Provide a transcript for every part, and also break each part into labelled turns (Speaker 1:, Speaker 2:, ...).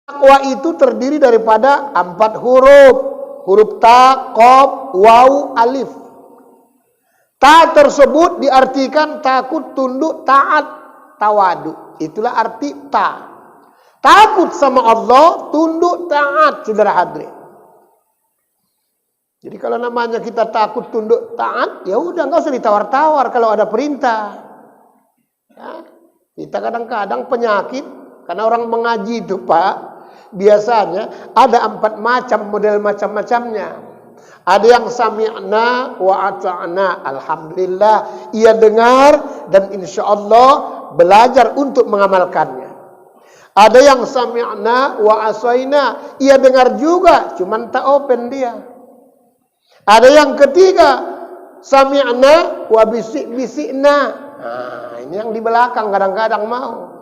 Speaker 1: Takwa itu terdiri daripada 4 huruf. Huruf ta, qaf, waw, alif. Ta tersebut diartikan takut, tunduk, taat, tawadu. Itulah arti ta. Takut sama Allah, tunduk, taat, saudara hadirin. Jadi kalau namanya kita takut, tunduk, taat, ya udah nggak usah ditawar-tawar kalau ada perintah. Ya, kita kadang-kadang penyakit karena orang mengaji itu Pak. Biasanya ada 4 macam model macam-macamnya. Ada yang sami'na wa ata'na, alhamdulillah, ia dengar dan insya Allah belajar untuk mengamalkannya. Ada yang sami'na wa asaina, ia dengar juga, cuman tak open dia. Ada yang ketiga, sami'na wa bisik-bisikna. Nah, ini yang di belakang kadang-kadang mau.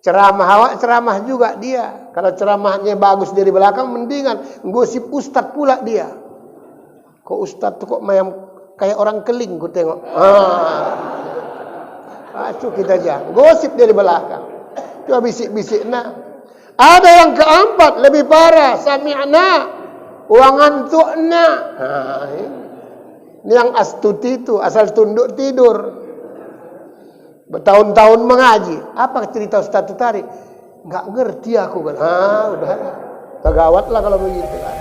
Speaker 1: Ceramah juga dia. Kalau ceramahnya bagus dari belakang, mendingan gosip ustad pula dia. Kok ustad tuh kok kayak orang keling, ku tengok. Itu kita jangan gosip dari belakang. Cuma bisik-bisik nah. Ada yang keempat lebih parah, sami'na wa ngantukna. Ini yang astuti itu asal tunduk tidur. Bertahun-tahun mengaji. Apa cerita Ustaz itu tadi? Nggak ngerti aku kan. Udah. Kagawat lah kalau begitu kan.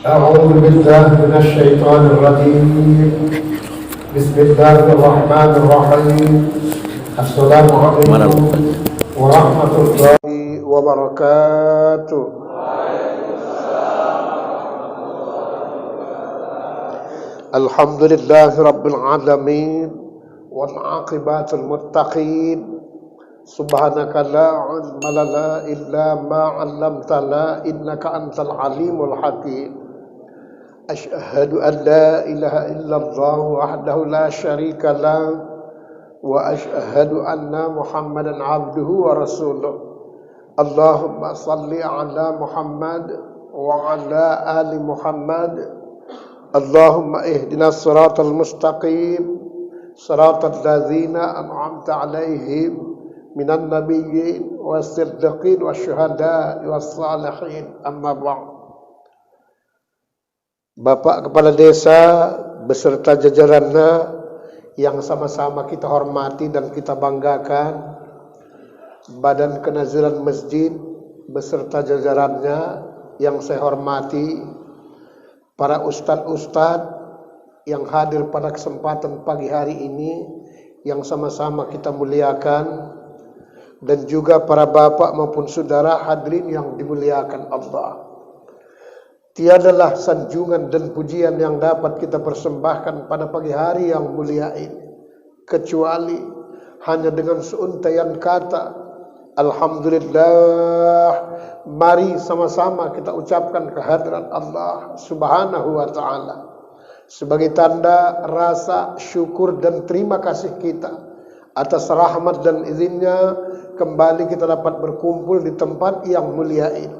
Speaker 2: أعوذ بالله من الشيطان الرجيم بسم الله الرحمن الرحيم السلام عليكم ورحمة الله
Speaker 1: وبركاته. الحمد لله رب العالمين والعاقبات المتقين سبحانك لا علم لنا إلا ما علمتنا إنك أنت العليم الحكيم أشهد أن لا إله إلا الله وحده لا شريك له وأشهد أن محمدا عبده ورسوله اللهم صل على محمد وعلى آل محمد اللهم اهدنا الصراط المستقيم صراط الذين أنعمت عليهم من النبيين والصديقين والشهداء والصالحين أما بعد. Bapak Kepala Desa beserta jajarannya yang sama-sama kita hormati dan kita banggakan, Badan Kenaziran Masjid beserta jajarannya yang saya hormati, para ustadz-ustadz yang hadir pada kesempatan pagi hari ini yang sama-sama kita muliakan, dan juga para bapak maupun saudara hadirin yang dimuliakan Allah. Tiadalah sanjungan dan pujian yang dapat kita persembahkan pada pagi hari yang mulia ini kecuali hanya dengan seuntaian kata alhamdulillah. Mari sama-sama kita ucapkan kehadiran Allah Subhanahu wa ta'ala sebagai tanda rasa syukur dan terima kasih kita atas rahmat dan izinnya kembali kita dapat berkumpul di tempat yang mulia ini.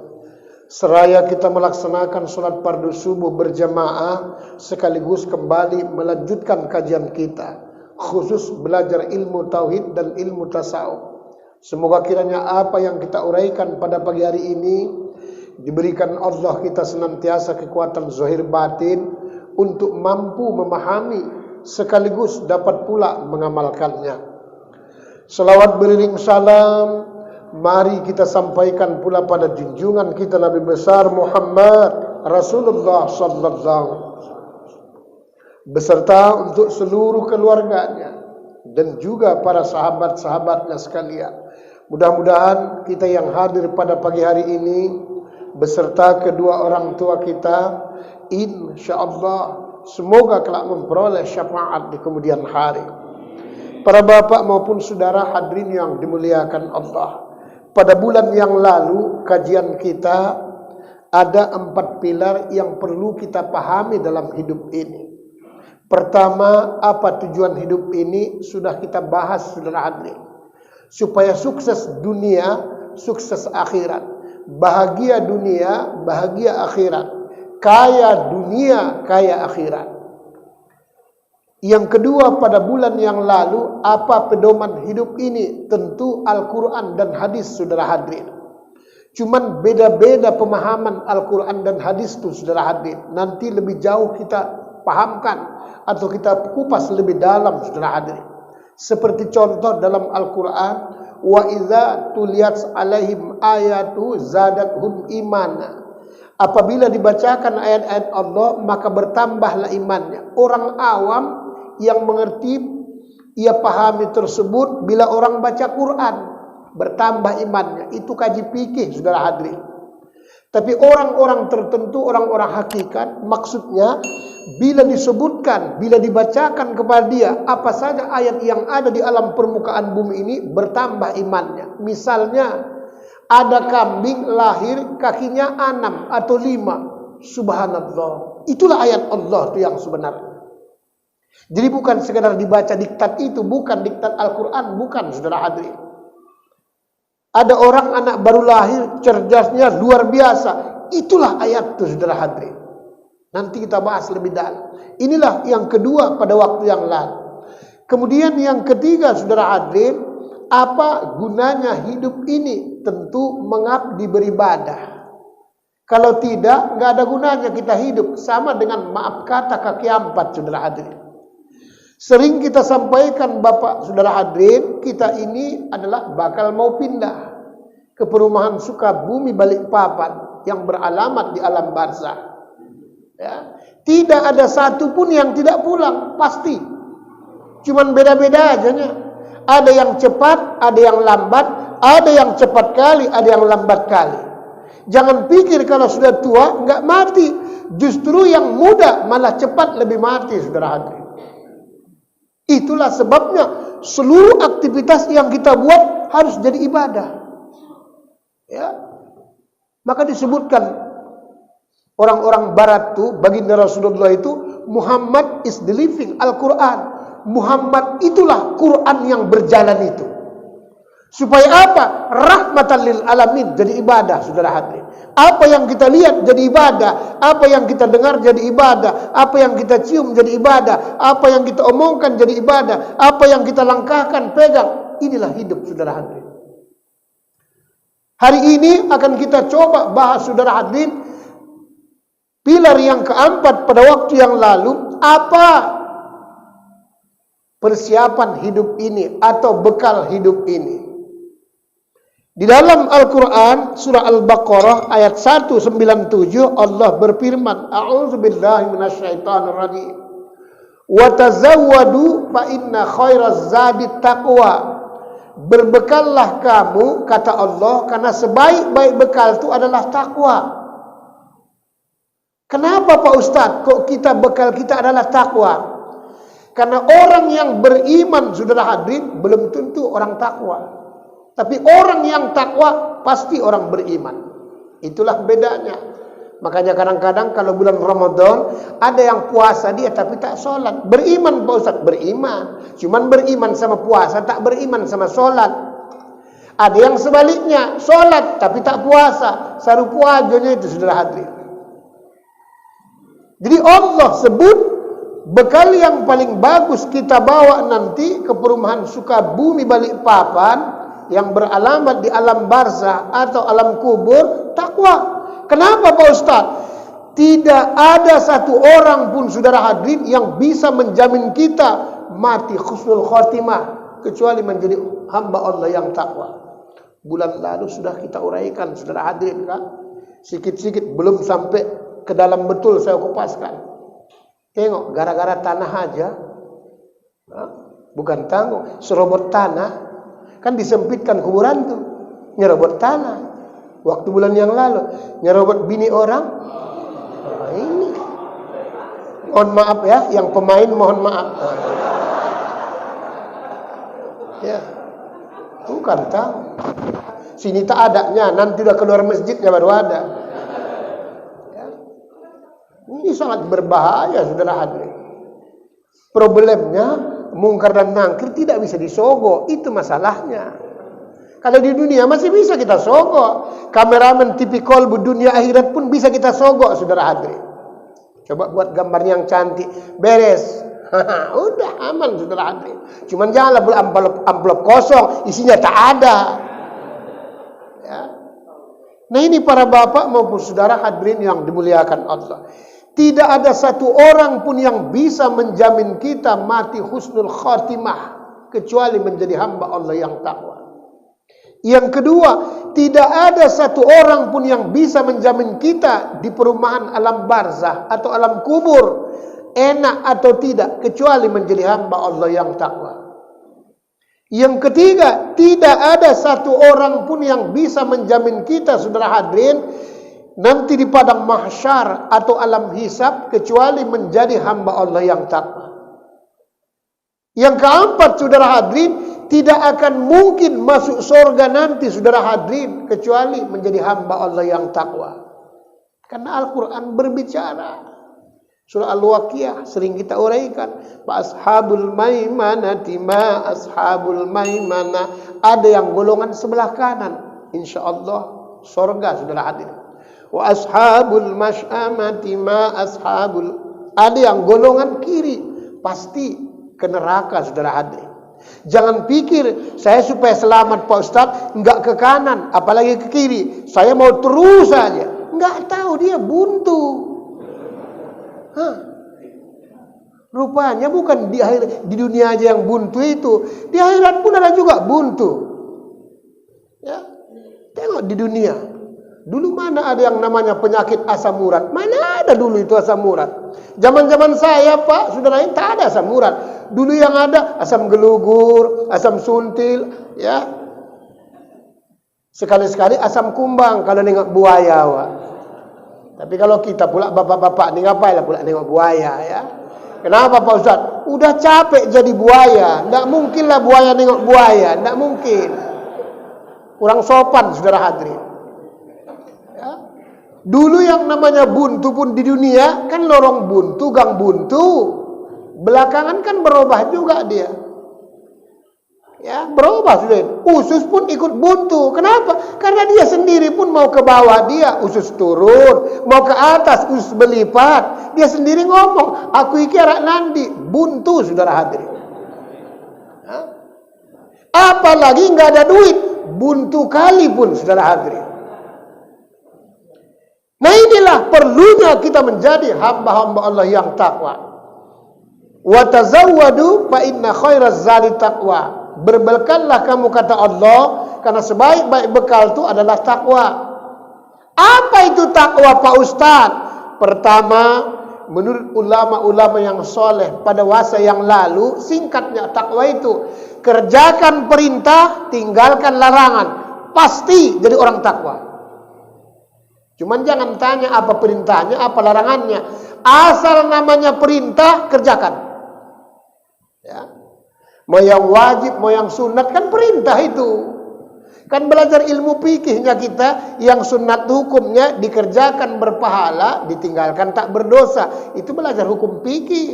Speaker 1: Seraya kita melaksanakan sholat fardu subuh berjamaah sekaligus kembali melanjutkan kajian kita, khusus belajar ilmu tauhid dan ilmu tasawuf. Semoga kiranya apa yang kita uraikan pada pagi hari ini diberikan Allah kita senantiasa kekuatan zahir batin untuk mampu memahami sekaligus dapat pula mengamalkannya. Salawat beriring salam mari kita sampaikan pula pada junjungan kita Nabi besar Muhammad Rasulullah sallallahu beserta untuk seluruh keluarganya dan juga para sahabat-sahabatnya sekalian. Mudah-mudahan kita yang hadir pada pagi hari ini beserta kedua orang tua kita, insyaallah semoga kelak memperoleh syafaat di kemudian hari. Para bapak maupun saudara hadirin yang dimuliakan Allah, pada bulan yang lalu kajian kita ada 4 pilar yang perlu kita pahami dalam hidup ini. Pertama, apa tujuan hidup ini sudah kita bahas saudara hadirin. Supaya sukses dunia, sukses akhirat. bahagia dunia, bahagia akhirat. Kaya dunia, kaya akhirat. Yang kedua, pada bulan yang lalu, apa pedoman hidup ini? Tentu Al-Quran dan hadis, saudara hadirin. Cuman beda-beda pemahaman Al-Quran dan hadis itu, saudara hadirin. Nanti lebih jauh kita pahamkan atau kita kupas lebih dalam, saudara hadirin. Seperti contoh dalam Al-Quran, wa idza tuliyat alaihim ayatu zadathum imana. Apabila dibacakan ayat-ayat Allah, maka bertambahlah imannya. Orang awam yang mengerti, ia pahami tersebut bila orang baca Quran, bertambah imannya. Itu kaji fikih, saudara hadirin. Tapi orang-orang tertentu, orang-orang hakikat, maksudnya bila disebutkan, bila dibacakan kepada dia apa saja ayat yang ada di alam permukaan bumi ini, bertambah imannya. Misalnya ada kambing lahir kakinya 6 atau 5, subhanallah, itulah ayat Allah itu yang sebenarnya. Jadi bukan sekedar dibaca diktat itu, bukan diktat Al-Quran, bukan, saudara hadirin. Ada orang anak baru lahir, cerdasnya luar biasa, itulah ayat itu, saudara hadirin. Nanti kita bahas lebih dalam. Inilah yang kedua pada waktu yang lalu. Kemudian yang ketiga, saudara hadirin, apa gunanya hidup ini? Tentu mengabdi beribadah. Kalau tidak, nggak ada gunanya kita hidup. Sama dengan maaf kata kaki 4, saudara hadirin. Sering kita sampaikan, Bapak, saudara hadirin, kita ini adalah bakal mau pindah ke perumahan Sukabumi Balikpapan yang beralamat di alam barzah. Ya. Tidak ada satu pun yang tidak pulang, pasti. Cuman beda-beda ajanya. Ada yang cepat, ada yang lambat, ada yang cepat kali, ada yang lambat kali. Jangan pikir kalau sudah tua nggak mati. Justru yang muda malah cepat lebih mati, saudara hadirin. Itulah sebabnya seluruh aktivitas yang kita buat harus jadi ibadah. Ya. Maka disebutkan orang-orang barat tuh, baginda Rasulullah itu, Muhammad is the living Al-Quran. Muhammad itulah Quran yang berjalan itu. Supaya apa? Rahmatan lil alamin, jadi ibadah, saudara hadirin. Apa yang kita lihat jadi ibadah, apa yang kita dengar jadi ibadah, apa yang kita cium jadi ibadah, apa yang kita omongkan jadi ibadah, apa yang kita langkahkan, pegang. Inilah hidup, saudara hadirin. Hari ini akan kita coba bahas, saudara hadirin, pilar yang keempat pada waktu yang lalu. Apa persiapan hidup ini atau bekal hidup ini? Di dalam Al-Quran surah Al-Baqarah ayat 197 Allah berfirman, a'udzubillahi minasyaitonirrajim, wa tazawwadu fa inna khairaz zadi taqwa. Berbekallah kamu, kata Allah, karena sebaik-baik bekal itu adalah takwa. Kenapa Pak Ustadz kok kita bekal kita adalah takwa? Karena orang yang beriman, saudara hadirin, belum tentu orang takwa. Tapi orang yang takwa pasti orang beriman. Itulah bedanya. Makanya kadang-kadang kalau bulan Ramadan ada yang puasa dia tapi tak sholat. Beriman Pak Ustadz, beriman. Cuman beriman sama puasa, tak beriman sama sholat. Ada yang sebaliknya, sholat tapi tak puasa. Sarupu ajonya itu, saudara hadirin. Jadi Allah sebut bekal yang paling bagus kita bawa nanti ke perumahan Sukabumi Balikpapan yang beralamat di alam barzah atau alam kubur, takwa. Kenapa Pak Ustaz? Tidak ada satu orang pun, saudara hadirin, yang bisa menjamin kita mati husnul khotimah kecuali menjadi hamba Allah yang takwa. Bulan lalu sudah kita uraikan, saudara hadirin, kan? Sikit-sikit, belum sampai ke dalam betul saya kupaskan. Tengok, gara-gara tanah aja, bukan tanggung, serobot tanah, kan disempitkan kuburan tuh, nyerobot tanah. Waktu bulan yang lalu, nyerobot bini orang. Nah, ini, mohon maaf ya, yang pemain mohon maaf. Ya, bukan tahu. Sini tak adanya, nanti udah keluar masjidnya baru ada. Ya. Ini sangat berbahaya, saudara hadirin. Problemnya mungkar dan nangkir tidak bisa disogok, itu masalahnya. Kalau di dunia masih bisa kita sogok. Kameramen TV kolbu dunia akhirat pun bisa kita sogok, saudara hadirin. Coba buat gambar yang cantik, beres. Udah aman, saudara hadirin. Cuman janganlah amplop kosong, isinya tak ada. Ya. Nah ini para bapak maupun saudara hadirin yang dimuliakan Allah. Tidak ada satu orang pun yang bisa menjamin kita mati husnul khatimah kecuali menjadi hamba Allah yang takwa. Yang kedua, tidak ada satu orang pun yang bisa menjamin kita di perumahan alam barzah atau alam kubur enak atau tidak kecuali menjadi hamba Allah yang takwa. Yang ketiga, tidak ada satu orang pun yang bisa menjamin kita, saudara hadirin, nanti di padang mahsyar atau alam hisab kecuali menjadi hamba Allah yang takwa. Yang keempat, saudara hadirin, tidak akan mungkin masuk surga nanti, saudara hadirin, kecuali menjadi hamba Allah yang takwa. Karena Al-Quran berbicara. Surah Al-Waqiah sering kita uraikan. Fa ashabul maimanati ma ashabul maimanah. Ada yang golongan sebelah kanan, insyaallah surga, saudara hadirin. Wa ashabul masy'amati ma ashabul. Ada yang golongan kiri, pasti ke neraka, saudara hadirin. Jangan pikir saya supaya selamat Pak Ustadz enggak ke kanan apalagi ke kiri, saya mau terus saja. Enggak tahu dia buntu. Rupanya bukan di dunia aja yang buntu itu, di akhirat pun ada juga buntu. Ya, tengok di dunia. Dulu mana ada yang namanya penyakit asam urat? Mana ada dulu itu asam urat? Zaman-zaman saya Pak, saudara ini tak ada asam urat. Dulu yang ada asam gelugur, asam suntil, ya. Sekali-sekali asam kumbang kalau nengok buaya, Pak. Tapi kalau kita pula bapak-bapak ni ngapain lah pula nengok buaya, ya. Kenapa Pak Ustaz? Udah capek jadi buaya. Tidak mungkinlah buaya nengok buaya, tidak mungkin. Kurang sopan, saudara hadirin. Ya. Dulu yang namanya buntu pun di dunia kan lorong buntu, gang buntu. Belakangan kan berubah juga dia. Ya, berubah sudah. Usus pun ikut buntu. Kenapa? Karena dia sendiri pun mau ke bawah, dia usus turun, mau ke atas usus berlipat. Dia sendiri ngomong, aku iki arak nandi, buntu, saudara hadirin. Apalagi nggak ada duit, buntu kali pun, saudara hadirin. Nah inilah perlunya kita menjadi hamba-hamba Allah yang takwa. Wa tazawwadu fa inna khairaz zadi taqwa. Berbekallah kamu, kata Allah, karena sebaik-baik bekal itu adalah takwa. Apa itu takwa Pak Ustaz? Pertama, menurut ulama-ulama yang soleh pada masa yang lalu, singkatnya takwa itu kerjakan perintah, tinggalkan larangan. Pasti jadi orang takwa. Cuman jangan tanya apa perintahnya, apa larangannya. Asal namanya perintah, kerjakan. Ya. Mau yang wajib, mau yang sunat, kan perintah itu. Kan belajar ilmu fikihnya kita, yang sunat hukumnya dikerjakan berpahala, ditinggalkan tak berdosa. Itu belajar hukum fikih.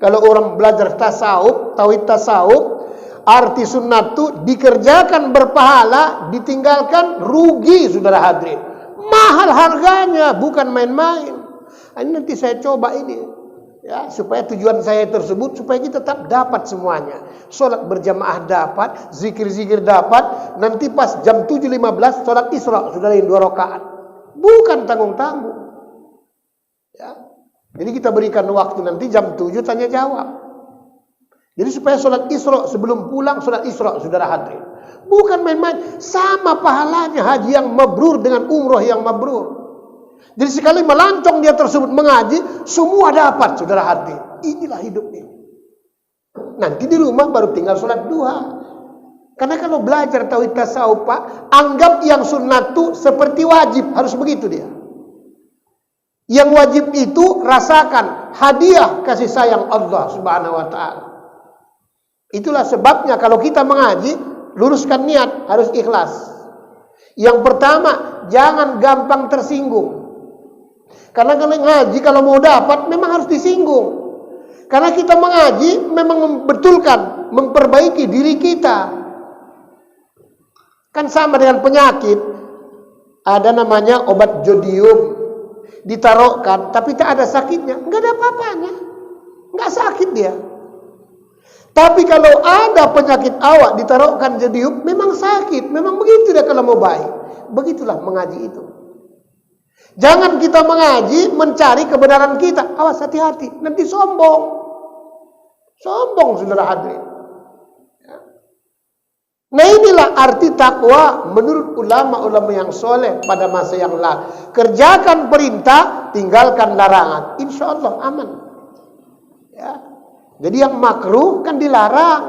Speaker 1: Kalau orang belajar tasawuf, tauhid tasawuf, arti sunat itu dikerjakan berpahala, ditinggalkan rugi, saudara hadirin. Mahal harganya, bukan main-main. Ini nanti saya coba ini, ya, supaya tujuan saya tersebut supaya kita tetap dapat semuanya. Sholat berjamaah dapat, zikir-zikir dapat. Nanti pas jam 7.15 sholat Isra, saudara, 2 rakaat. Bukan tanggung-tanggung. Ya. Jadi kita berikan waktu nanti jam 7 tanya jawab. Jadi supaya sholat Isra sebelum pulang sholat Isra, saudara hadirin. Bukan main-main. Sama pahalanya haji yang mabrur dengan umroh yang mabrur. Jadi sekali melancong dia tersebut mengaji, semua dapat, saudara hadirin. Inilah hidup ini. Nanti di rumah baru tinggal sholat duha. Karena kalau belajar tauhid tasawuf, Pak, anggap yang sunnah itu seperti wajib, harus begitu dia. Yang wajib itu rasakan hadiah kasih sayang Allah Subhanahu wa taala. Itulah sebabnya kalau kita mengaji, luruskan niat, harus ikhlas. Yang pertama, jangan gampang tersinggung. Karena kalau ngaji, kalau mau dapat, memang harus disinggung. Karena kita mengaji, memang membetulkan, memperbaiki diri kita. Kan sama dengan penyakit. Ada namanya obat jodium. Ditaruhkan, tapi tak ada sakitnya. Enggak ada apa-apanya. Enggak sakit dia. Tapi kalau ada penyakit awak ditaruhkan jodium, memang sakit. Memang begitu dia kalau mau baik. Begitulah mengaji itu. Jangan kita mengaji mencari kebenaran kita. Awas, hati-hati. Nanti sombong. Sombong, saudara hadirin. Nah, inilah arti takwa menurut ulama-ulama yang soleh pada masa yang lalu. Kerjakan perintah, tinggalkan larangan. Insya Allah aman. Ya. Jadi yang makruh kan dilarang.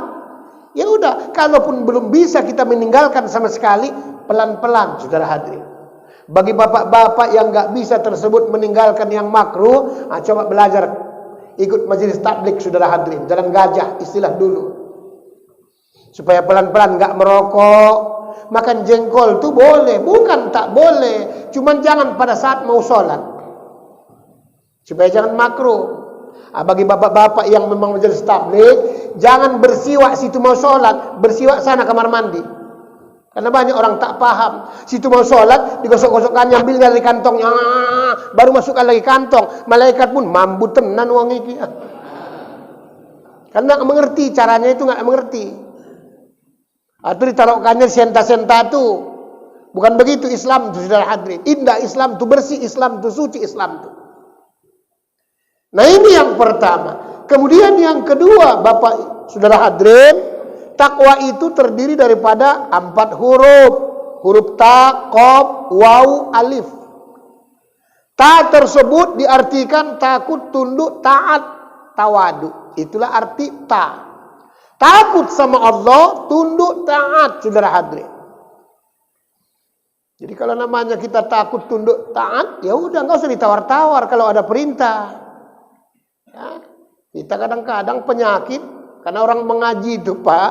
Speaker 1: Ya udah, kalaupun belum bisa kita meninggalkan sama sekali, pelan-pelan, saudara hadirin. Bagi bapak-bapak yang nggak bisa tersebut meninggalkan yang makruh, coba belajar ikut majelis tablik, saudara hadirin. Jalan gajah, istilah dulu. Supaya pelan-pelan nggak merokok. Makan jengkol tuh boleh, bukan tak boleh. Cuman jangan pada saat mau sholat. Supaya jangan makruh. Bagi bapak-bapak yang memang majelis tablik, jangan bersiwak situ mau sholat, bersiwak sana kamar mandi. Karena banyak orang tak paham. Situ mau sholat, digosok-gosokkan, ambil dari kantongnya, baru masukkan lagi kantong. Malaikat pun mambu tenan wong iki. Karena nggak mengerti caranya, itu nggak mengerti. Atau ditaruhkannya senta-senta tu. Bukan begitu Islam tu, saudara hadirin. Indah Islam tu, bersih Islam tu, suci Islam tu. Nah, ini yang pertama. Kemudian yang kedua, Bapak saudara hadirin, takwa itu terdiri daripada 4 huruf. Huruf ta, qaf, waw, alif. Ta tersebut diartikan takut, tunduk, taat, tawadu. Itulah arti ta. Takut sama Allah, tunduk, taat, saudara hadirin. Jadi kalau namanya kita takut, tunduk, taat, ya udah, nggak usah ditawar-tawar kalau ada perintah. Ya. Kita kadang-kadang penyakit karena orang mengaji itu, Pak,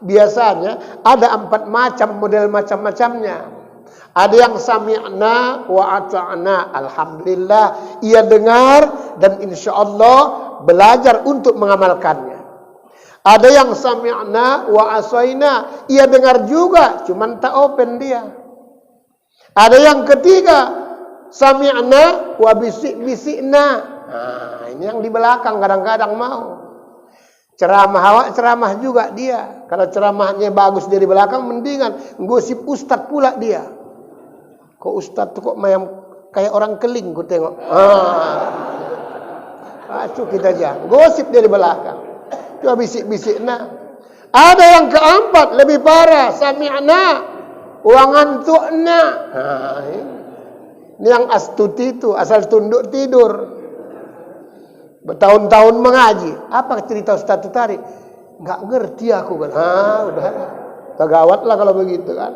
Speaker 1: biasanya ada 4 macam model macam-macamnya. Ada yang sami'na wa ata'na, alhamdulillah, ia dengar dan insya Allah belajar untuk mengamalkannya. Ada yang sami'na wa asaina, ia dengar juga, cuman tak open dia. Ada yang ketiga, sami'na wa bisik-bisikna. Nah, ini yang di belakang kadang-kadang mau. Ceramah juga dia. Kalau ceramahnya bagus dari belakang, mendingan gosip ustad pula dia. Kok ustad tuh kok kayak orang keling, ku tengok. Acuh kita aja, gosip dari belakang. Cuma bisik-bisik nah. Ada yang keempat lebih parah, sami'na wa ngantukna. Ini yang astuti itu, asal tunduk tidur. Bertahun-tahun mengaji. Apa cerita Ustaz itu tadi? Nggak ngerti aku kan. Udah. Tegawat lah kalau begitu kan.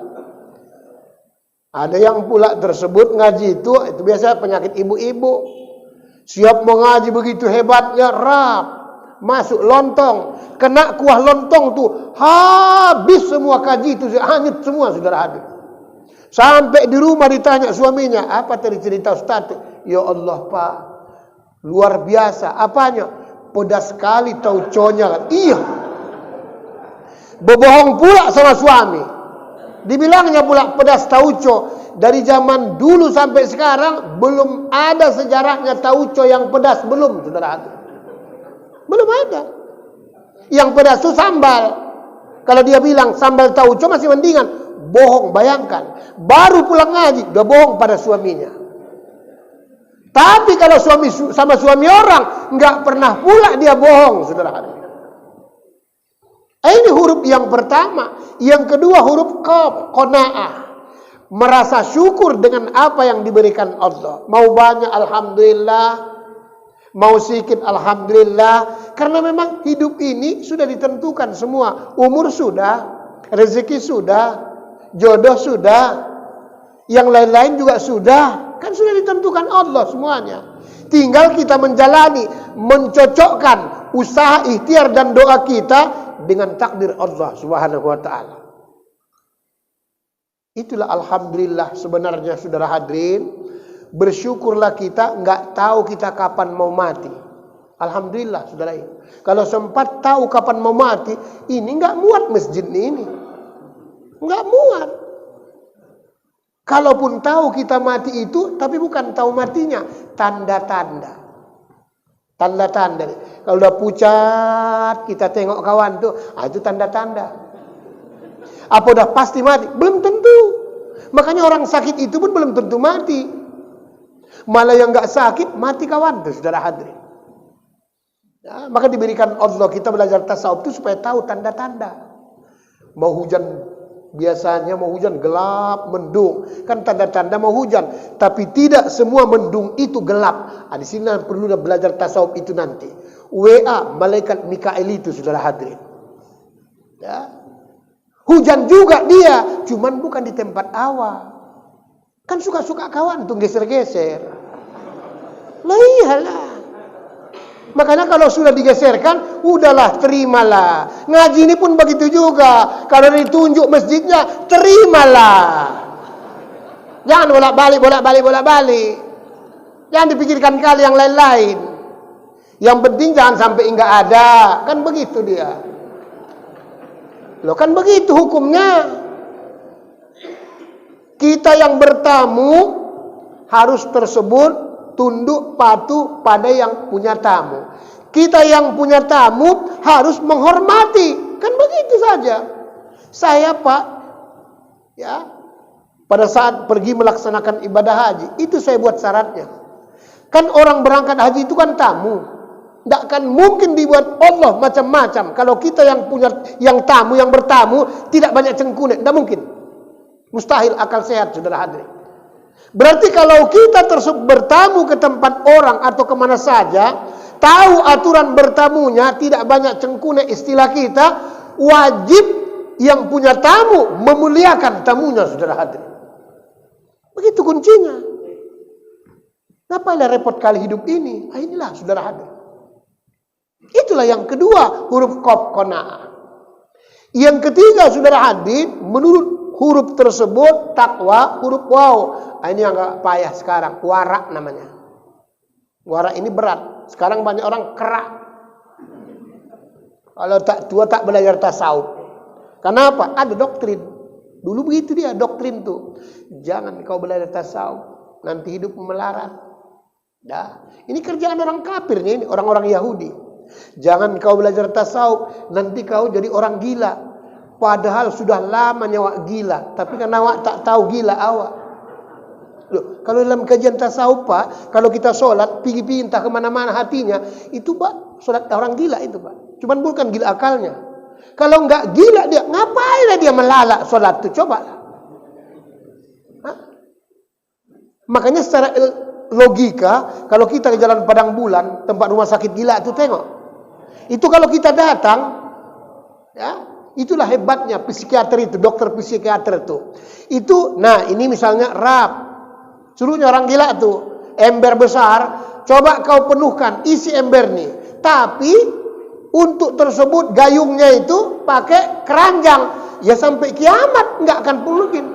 Speaker 1: Ada yang pula tersebut ngaji itu biasa penyakit ibu-ibu. Siap mengaji begitu hebatnya, rap. Masuk lontong, kena kuah lontong tuh habis semua kaji itu, hanyut semua, saudara hadir. Sampai di rumah ditanya suaminya, apa tadi cerita Ustaz? Ya Allah Pak, luar biasa. Apanya? Pedas sekali tauconya. Iya. Berbohong pula sama suami. Dibilangnya pula pedas tauco. Dari zaman dulu sampai sekarang belum ada sejarahnya tauco yang pedas, belum, saudara hadir. Belum ada. Yang pedas itu sambal. Kalau dia bilang sambal tauco masih mendingan. Bohong, bayangkan. Baru pulang ngaji, udah bohong pada suaminya. Tapi kalau sama suami orang, nggak pernah pula dia bohong, saudara hadirin. Ini huruf yang pertama. Yang kedua huruf qaf, qanaah. Merasa syukur dengan apa yang diberikan Allah. Mau banyak, alhamdulillah. Mau sedikit, alhamdulillah. Karena memang hidup ini sudah ditentukan semua. Umur sudah, rezeki sudah, jodoh sudah, yang lain-lain juga sudah. Kan sudah ditentukan Allah semuanya. Tinggal kita menjalani, mencocokkan usaha, ikhtiar dan doa kita dengan takdir Allah Subhanahu wa ta'ala. Itulah alhamdulillah sebenarnya, saudara hadirin. Bersyukurlah kita, nggak tahu kita kapan mau mati. Alhamdulillah, saudara ini. Kalau sempat tahu kapan mau mati, ini nggak muat masjid ini. Nggak muat. Kalaupun tahu kita mati itu, tapi bukan tahu matinya, tanda-tanda. Tanda-tanda. Kalau udah pucat, kita tengok kawan tuh, itu tanda-tanda. Apa udah pasti mati? Belum tentu. Makanya orang sakit itu pun belum tentu mati. Malah yang nggak sakit mati kawan tuh, saudara hadirin. Ya, maka diberikan Allah kita belajar tasawuf itu supaya tahu tanda-tanda. Mau hujan, biasanya mau hujan gelap, mendung, kan tanda-tanda mau hujan. Tapi tidak semua mendung itu gelap. Di sini perlu belajar tasawuf itu nanti. WA malaikat Mikail itu, saudara hadirin. Ya. Hujan juga dia, cuman bukan di tempat awal. Kan suka-suka kawan tuh geser-geser. Lah iyalah. Makanya kalau sudah digeserkan, udahlah terimalah. Ngaji ini pun begitu juga. Kalau ditunjuk masjidnya, terimalah. Jangan bolak-balik. Jangan dipikirkan kali yang lain-lain. Yang penting jangan sampai enggak ada. Kan begitu dia. Loh kan begitu hukumnya. Kita yang bertamu harus tersebut tunduk patuh pada yang punya tamu. Kita yang punya tamu harus menghormati. Kan begitu saja. Saya Pak, ya, pada saat pergi melaksanakan ibadah haji, itu saya buat syaratnya. Kan orang berangkat haji itu kan tamu. Tidak akan mungkin dibuat Allah macam-macam. Kalau kita yang punya, yang tamu, yang bertamu, tidak banyak cengkunek. Tidak mungkin. Mustahil akal sehat, saudara hadirin. Berarti kalau kita tersebut bertamu ke tempat orang atau kemana saja, tahu aturan bertamunya, tidak banyak cengkunek istilah kita, wajib yang punya tamu memuliakan tamunya, saudara hadirin. Begitu kuncinya. Ngapainlah repot kali hidup ini? Inilah, saudara hadirin. Itulah yang kedua, huruf qaf qanaah. Yang ketiga, saudara hadirin, menurut huruf tersebut takwa, huruf waw. Ini yang agak payah sekarang, wara namanya. Wara ini berat. Sekarang banyak orang kerak. Kalau tak tua tak belajar tasawuf. Kenapa? Ada doktrin. Dulu begitu dia, doktrin tuh. Jangan kau belajar tasawuf, nanti hidup melarat. Dah. Ini kerjaan orang kafir nih, orang-orang Yahudi. Jangan kau belajar tasawuf, nanti kau jadi orang gila. Padahal sudah lama nyawa gila, tapi kan awak tak tahu gila awak. Loh, kalau dalam kajian tasawuf Pak, kalau kita sholat, pergi entah kemana-mana hatinya, itu Pak, sholat orang gila itu Pak. Cuman bukan gila akalnya. Kalau enggak gila dia, ngapain dia melalak sholat itu? Coba. Makanya secara logika, kalau kita ke jalan Padang Bulan, tempat rumah sakit gila itu tengok. Itu kalau kita datang, ya, itulah hebatnya psikiater itu, dokter psikiater itu. Itu, nah ini misalnya rap, suruhnya orang gila tuh, ember besar, coba kau penuhkan, isi ember nih. Tapi untuk tersebut gayungnya itu pakai keranjang, ya sampai kiamat nggak akan penuhin.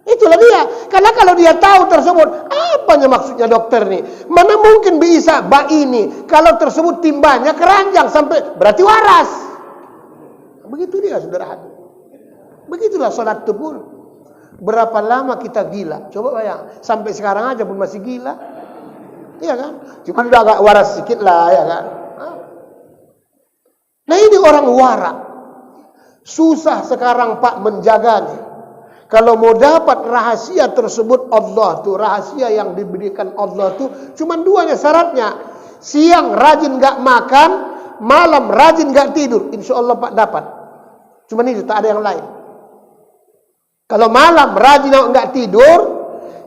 Speaker 1: Itulah dia. Karena kalau dia tahu tersebut, apanya maksudnya dokter nih? Mana mungkin bisa bak ini? Kalau tersebut timbanya keranjang sampai berarti waras. Begitu dia, saudara hati. Begitulah sholat itu pun. Berapa lama kita gila? Coba bayang. Sampai sekarang aja pun masih gila. Iya kan? Cuma udah agak waras sedikit lah, ya kan? Nah ini orang warak. Susah sekarang Pak menjaganya. Kalau mau dapat rahasia tersebut Allah tuh, rahasia yang diberikan Allah tuh, cuma duanya syaratnya. Siang rajin gak makan, malam rajin gak tidur. Insya Allah Pak dapat. Cuma itu, tak ada yang lain. Kalau malam rajin gak tidur,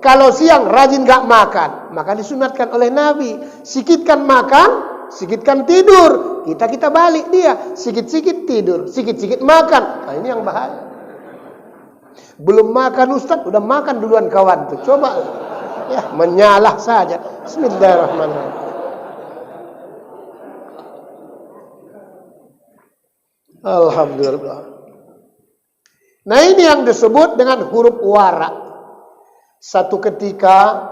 Speaker 1: kalau siang rajin gak makan, maka disunatkan oleh Nabi. Sikitkan makan, sikitkan tidur. Kita balik dia. Sikit-sikit tidur, sikit-sikit makan. Nah ini yang bahaya. Belum makan Ustaz, udah makan duluan kawan tuh. Coba ya, menyalah saja. Bismillahirrahmanirrahim. Alhamdulillah. Nah ini yang disebut dengan huruf wara. Satu ketika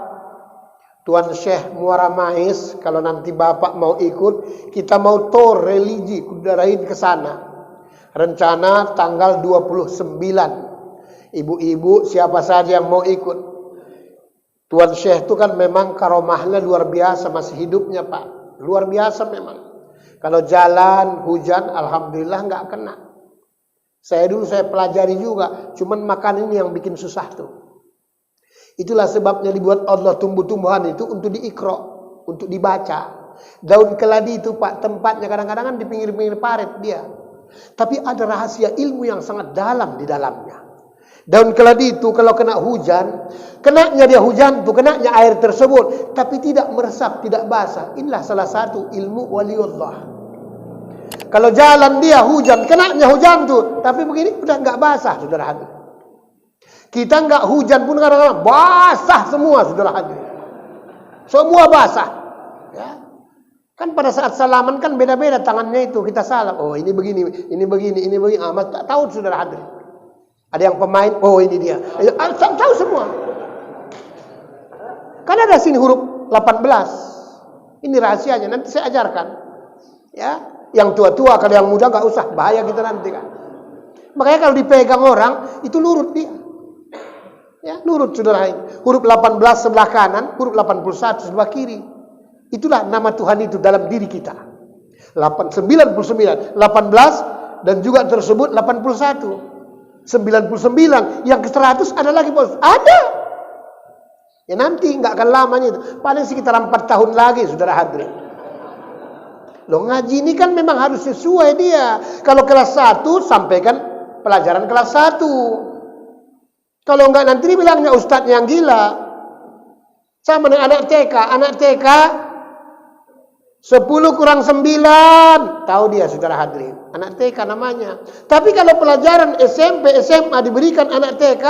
Speaker 1: Tuan Syekh Muara Mais, kalau nanti Bapak mau ikut, kita mau tour religi, kudarain ke sana. Rencana tanggal 29. Ibu-ibu, siapa saja yang mau ikut. Tuan Syekh itu kan memang karomahnya luar biasa masih hidupnya Pak. Luar biasa memang. Kalau jalan, hujan, alhamdulillah nggak kena. Saya pelajari juga, cuman makan ini yang bikin susah tuh. Itulah sebabnya dibuat Allah tumbuh-tumbuhan itu untuk diikro, untuk dibaca. Daun keladi itu Pak, tempatnya kadang-kadang kan di pinggir-pinggir parit dia. Tapi ada rahasia ilmu yang sangat dalam di dalamnya. Daun keladi itu kalau kena hujan, kenanya dia hujan tuh, kenanya air tersebut, tapi tidak meresap, tidak basah. Inilah salah satu ilmu waliullah. Kalau jalan dia hujan, kenanya hujan tuh, tapi begini udah nggak basah, saudara hadir. Kita nggak hujan pun kadang-kadang basah semua, saudara hadir. Semua basah. Ya. Kan pada saat salaman kan beda-beda tangannya itu, kita salam. Oh ini begini, ini begini, ini begini. Mas tak tahu saudara hadir. Ada yang pemain, oh ini dia. Tahu semua. Kan ada sini huruf 18. Ini rahasianya, nanti saya ajarkan. Ya, yang tua-tua, kalau yang muda nggak usah, bahaya kita nanti kan. Makanya kalau dipegang orang, itu nurut dia. Ya, nurut saudara. Huruf 18 sebelah kanan, huruf 81 sebelah kiri. Itulah nama Tuhan itu dalam diri kita. 99, 18 dan juga tersebut 81. 99 yang ke 100 ada lagi bos, ada ya nanti nggak akan lamanya itu, paling sekitar 4 tahun lagi saudara hadirin. Loh ngaji ini kan memang harus sesuai dia. Kalau kelas 1 sampaikan pelajaran kelas 1, kalau enggak nanti bilangnya ustadznya yang gila. Sama dengan anak TK 10 kurang 9, tahu dia saudara hadirin, anak TK namanya. Tapi kalau pelajaran SMP, SMA diberikan anak TK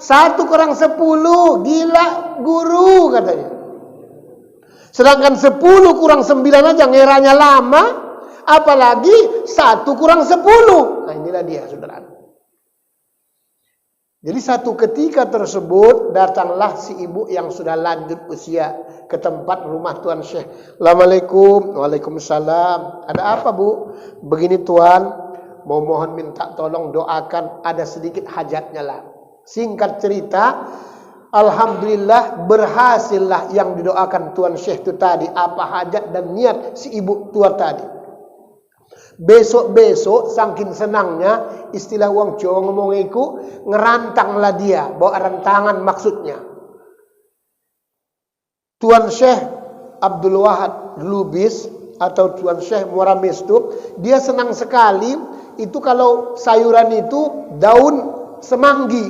Speaker 1: 1 kurang 10, gila guru katanya. Sedangkan 10 kurang 9 aja ngeranya lama, apalagi 1 kurang 10. Nah inilah dia saudara. Jadi satu ketika tersebut datanglah si ibu yang sudah lanjut usia ke tempat rumah Tuan Syekh. Assalamualaikum. Waalaikumsalam. Ada apa Bu? Begini Tuan, mau mohon minta tolong doakan, ada sedikit hajatnya lah. Singkat cerita, alhamdulillah berhasillah yang didoakan Tuan Syekh itu tadi. Apa hajat dan niat si ibu tua tadi. Besok-besok saking senangnya, istilah wong Jawa ngomong iku, ngerantanglah dia, bawa rantangan maksudnya. Tuan Syekh Abdul Wahab Lubis atau Tuan Syekh Muramis itu, dia senang sekali itu kalau sayuran itu daun semanggi,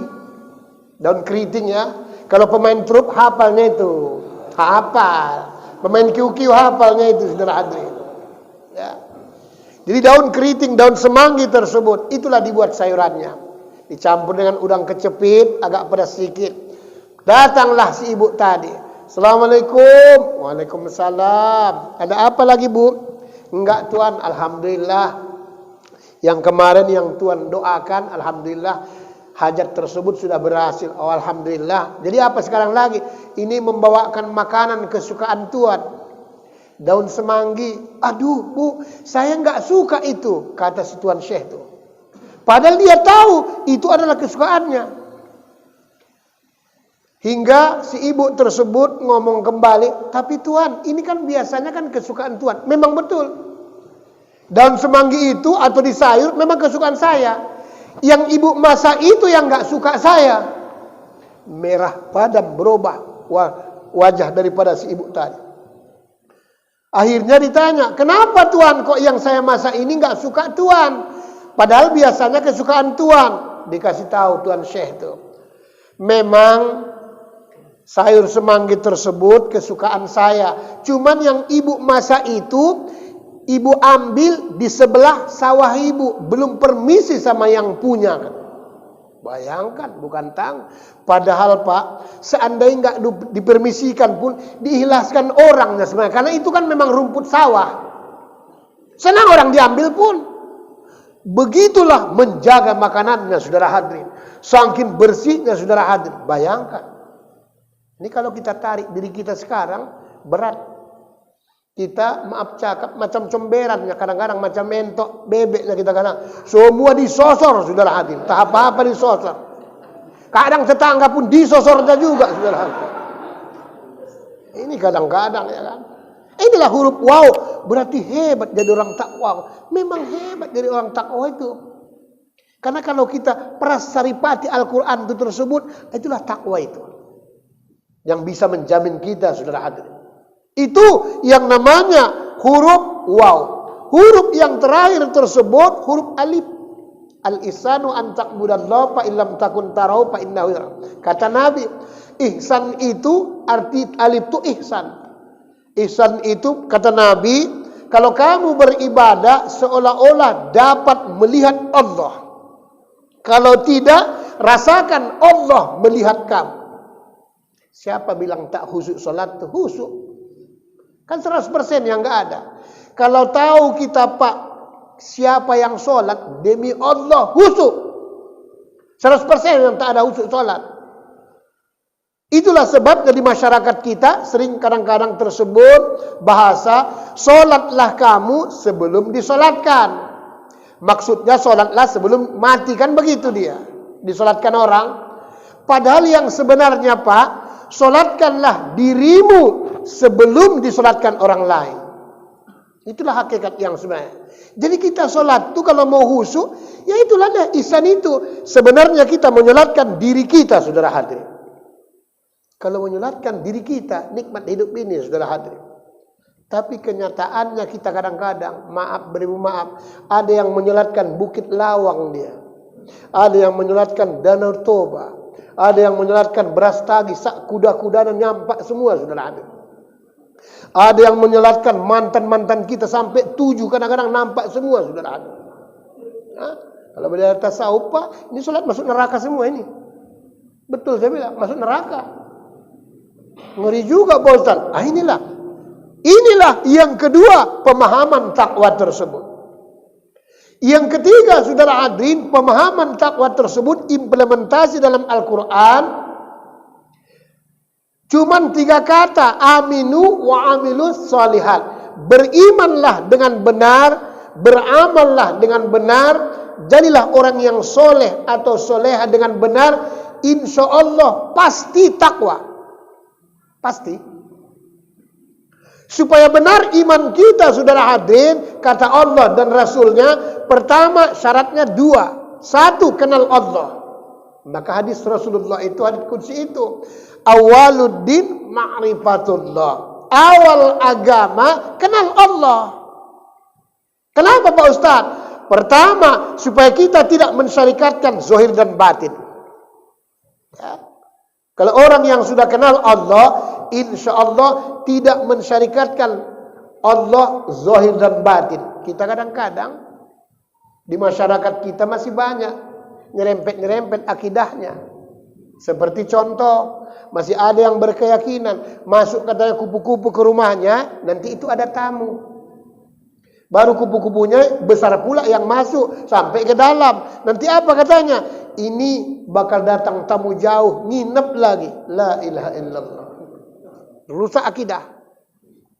Speaker 1: daun keriting ya. Kalau pemain truk hafalnya itu, hafal. Pemain kiu-kiu hafalnya itu saudara hadirin. Ya. Jadi daun keriting, daun semanggi tersebut, itulah dibuat sayurannya. Dicampur dengan udang kecepit, agak pedas sedikit. Datanglah si ibu tadi. Assalamualaikum. Waalaikumsalam. Ada apa lagi Bu? Enggak Tuan, alhamdulillah. Yang kemarin yang Tuan doakan, alhamdulillah. Hajat tersebut sudah berhasil. Oh, alhamdulillah. Jadi apa sekarang lagi? Ini membawakan makanan kesukaan Tuan. Daun semanggi, aduh Bu, saya nggak suka itu, kata si Tuan Syekh itu. Padahal dia tahu itu adalah kesukaannya. Hingga si ibu tersebut ngomong kembali, tapi Tuan, ini kan biasanya kan kesukaan Tuan. Memang betul. Daun semanggi itu atau di sayur memang kesukaan saya. Yang ibu masak itu yang nggak suka saya. Merah padam berubah wajah daripada si ibu tadi. Akhirnya ditanya, kenapa Tuan kok yang saya masak ini nggak suka Tuan? Padahal biasanya kesukaan Tuan. Dikasih tahu Tuan Syekh itu. Memang sayur semanggi tersebut kesukaan saya. Cuman yang ibu masak itu, ibu ambil di sebelah sawah ibu. Belum permisi sama yang punya. Bayangkan, bukan tang. Padahal Pak, seandainya nggak dipermisikan pun, diikhlaskan orangnya sebenarnya. Karena itu kan memang rumput sawah. Senang orang diambil pun. Begitulah menjaga makanannya, saudara hadirin. Saking bersihnya, saudara hadirin. Bayangkan. Ini kalau kita tarik diri kita sekarang, berat. Kita maaf cakap macam comberan, kadang-kadang macam mentok bebeknya kita kadang. Semua disosor, saudara hadirin. Tak apa-apa disosor. Kadang tetangga pun disosornya juga, saudara. Ini kadang-kadang ya kan. Inilah huruf waw. Berarti hebat jadi orang takwa. Memang hebat jadi orang takwa itu. Karena kalau kita prasaripati Al-Quran itu tersebut, itulah takwa itu. Yang bisa menjamin kita, saudara hadirin. Itu yang namanya huruf waw. Huruf yang terakhir tersebut huruf alif. Al-ihsanu an ta'budallaha fa illam takun tarahu fa innahu yarak. Kata Nabi, ihsan itu arti alif itu ihsan. Ihsan itu kata Nabi, kalau kamu beribadah seolah-olah dapat melihat Allah. Kalau tidak, rasakan Allah melihat kamu. Siapa bilang tak khusyuk salat itu khusyuk? Kan 100% yang enggak ada. Kalau tahu kita Pak, siapa yang sholat demi Allah khusyuk. 100% yang tak ada khusyuk sholat. Itulah sebabnya di masyarakat kita sering kadang-kadang tersebut bahasa sholatlah kamu sebelum disolatkan. Maksudnya sholatlah sebelum mati, kan begitu dia. Disolatkan orang. Padahal yang sebenarnya Pak, sholatkanlah dirimu sebelum disolatkan orang lain. Itulah hakikat yang sebenarnya. Jadi kita sholat itu kalau mau khusyuk, ya itulah dah ihsan itu. Sebenarnya kita menyolatkan diri kita, saudara hadirin. Kalau menyolatkan diri kita, nikmat hidup ini, saudara hadirin. Tapi kenyataannya kita kadang-kadang, maaf beribu maaf, ada yang menyolatkan Bukit Lawang dia. Ada yang menyolatkan Danau Toba. Ada yang menyolatkan Brastagi, sak kuda-kuda dan nyampak semua, saudara hadirin. Ada yang menyolatkan mantan-mantan kita sampai 7 kadang-kadang nampak semua, saudara hadirin. Kalau beliau tasawuf Pak, ini solat masuk neraka semua ini. Betul saya bilang, masuk neraka. Ngeri juga Pak Ustaz. Inilah yang kedua pemahaman takwa tersebut. Yang ketiga, saudara hadirin, pemahaman takwa tersebut implementasi dalam Al-Quran cuman 3 kata, aminu wa amilus shalihat. Berimanlah dengan benar, beramallah dengan benar, jadilah orang yang soleh atau soleha dengan benar, insya Allah pasti takwa. Pasti. Supaya benar iman kita, saudara hadirin, kata Allah dan Rasulnya, pertama syaratnya 2. 1, kenal Allah. Maka hadis Rasulullah itu, hadis qudsi itu, awaluddin ma'rifatullah. Awal agama kenal Allah. Kenapa Pak Ustaz? Pertama, supaya kita tidak mensyarikatkan zahir dan batin. Ya. Kalau orang yang sudah kenal Allah, insya Allah tidak mensyarikatkan Allah zahir dan batin. Kita kadang-kadang di masyarakat kita masih banyak nyerempet-nyerempet akidahnya. Seperti contoh, masih ada yang berkeyakinan masuk katanya kupu-kupu ke rumahnya, nanti itu ada tamu. Baru kupu-kupunya besar pula yang masuk sampai ke dalam. Nanti apa katanya? Ini bakal datang tamu jauh, nginep lagi. La ilaha illallah. Rusak akidah.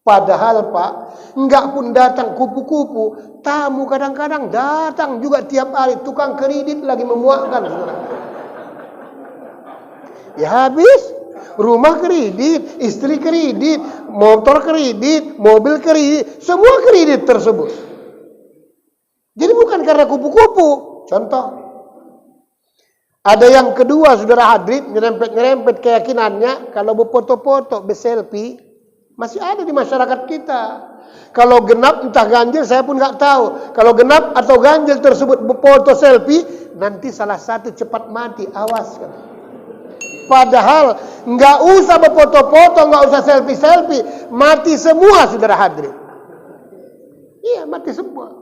Speaker 1: Padahal Pak, enggak pun datang kupu-kupu, tamu kadang-kadang datang juga tiap hari. Tukang kredit lagi memuakkan. Ya habis, rumah kredit, istri kredit, motor kredit, mobil kredit, semua kredit tersebut. Jadi bukan karena kupu-kupu. Contoh, ada yang kedua, saudara hadirin, nyerempet-nyerempet keyakinannya, kalau berfoto-foto, berselfie, masih ada di masyarakat kita. Kalau genap entah ganjil, saya pun nggak tahu. Kalau genap atau ganjil tersebut berfoto selfie, nanti salah satu cepat mati, awas kan. Padahal nggak usah berfoto-foto, nggak usah selfie-selfie, mati semua, saudara hadirin. Iya, mati semua.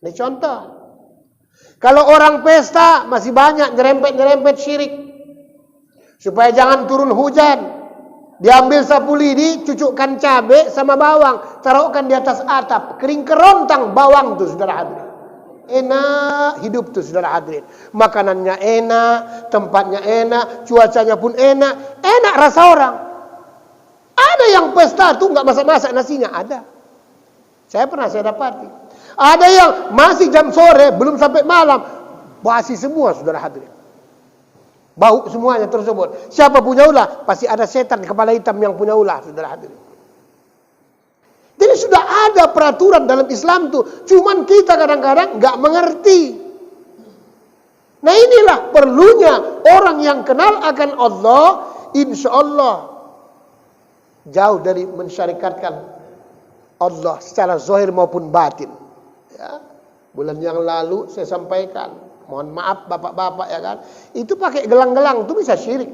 Speaker 1: Ini contoh. Kalau orang pesta masih banyak nyerempet-nyerempet syirik. Supaya jangan turun hujan, diambil sapu lidi, cucukkan cabai sama bawang, taruhkan di atas atap, kering kerontang bawang tuh, saudara hadirin. Enak hidup tuh, saudara hadirin. Makanannya enak, tempatnya enak, cuacanya pun enak, enak rasa orang. Ada yang pesta tuh nggak masak-masak nasinya, ada. Saya dapati. Ada yang masih jam sore, belum sampai malam, basi semua, saudara hadirin. Bau semuanya tersebut. Siapa punya ulah? Pasti ada setan kepala hitam yang punya ulah, saudara hadirin. Jadi sudah ada peraturan dalam Islam tuh. Cuman kita kadang-kadang nggak mengerti. Nah inilah perlunya orang yang kenal akan Allah, insya Allah jauh dari mensyarikatkan Allah secara zahir maupun batin. Ya. Bulan yang lalu saya sampaikan, mohon maaf bapak-bapak ya kan, itu pakai gelang-gelang itu bisa syirik.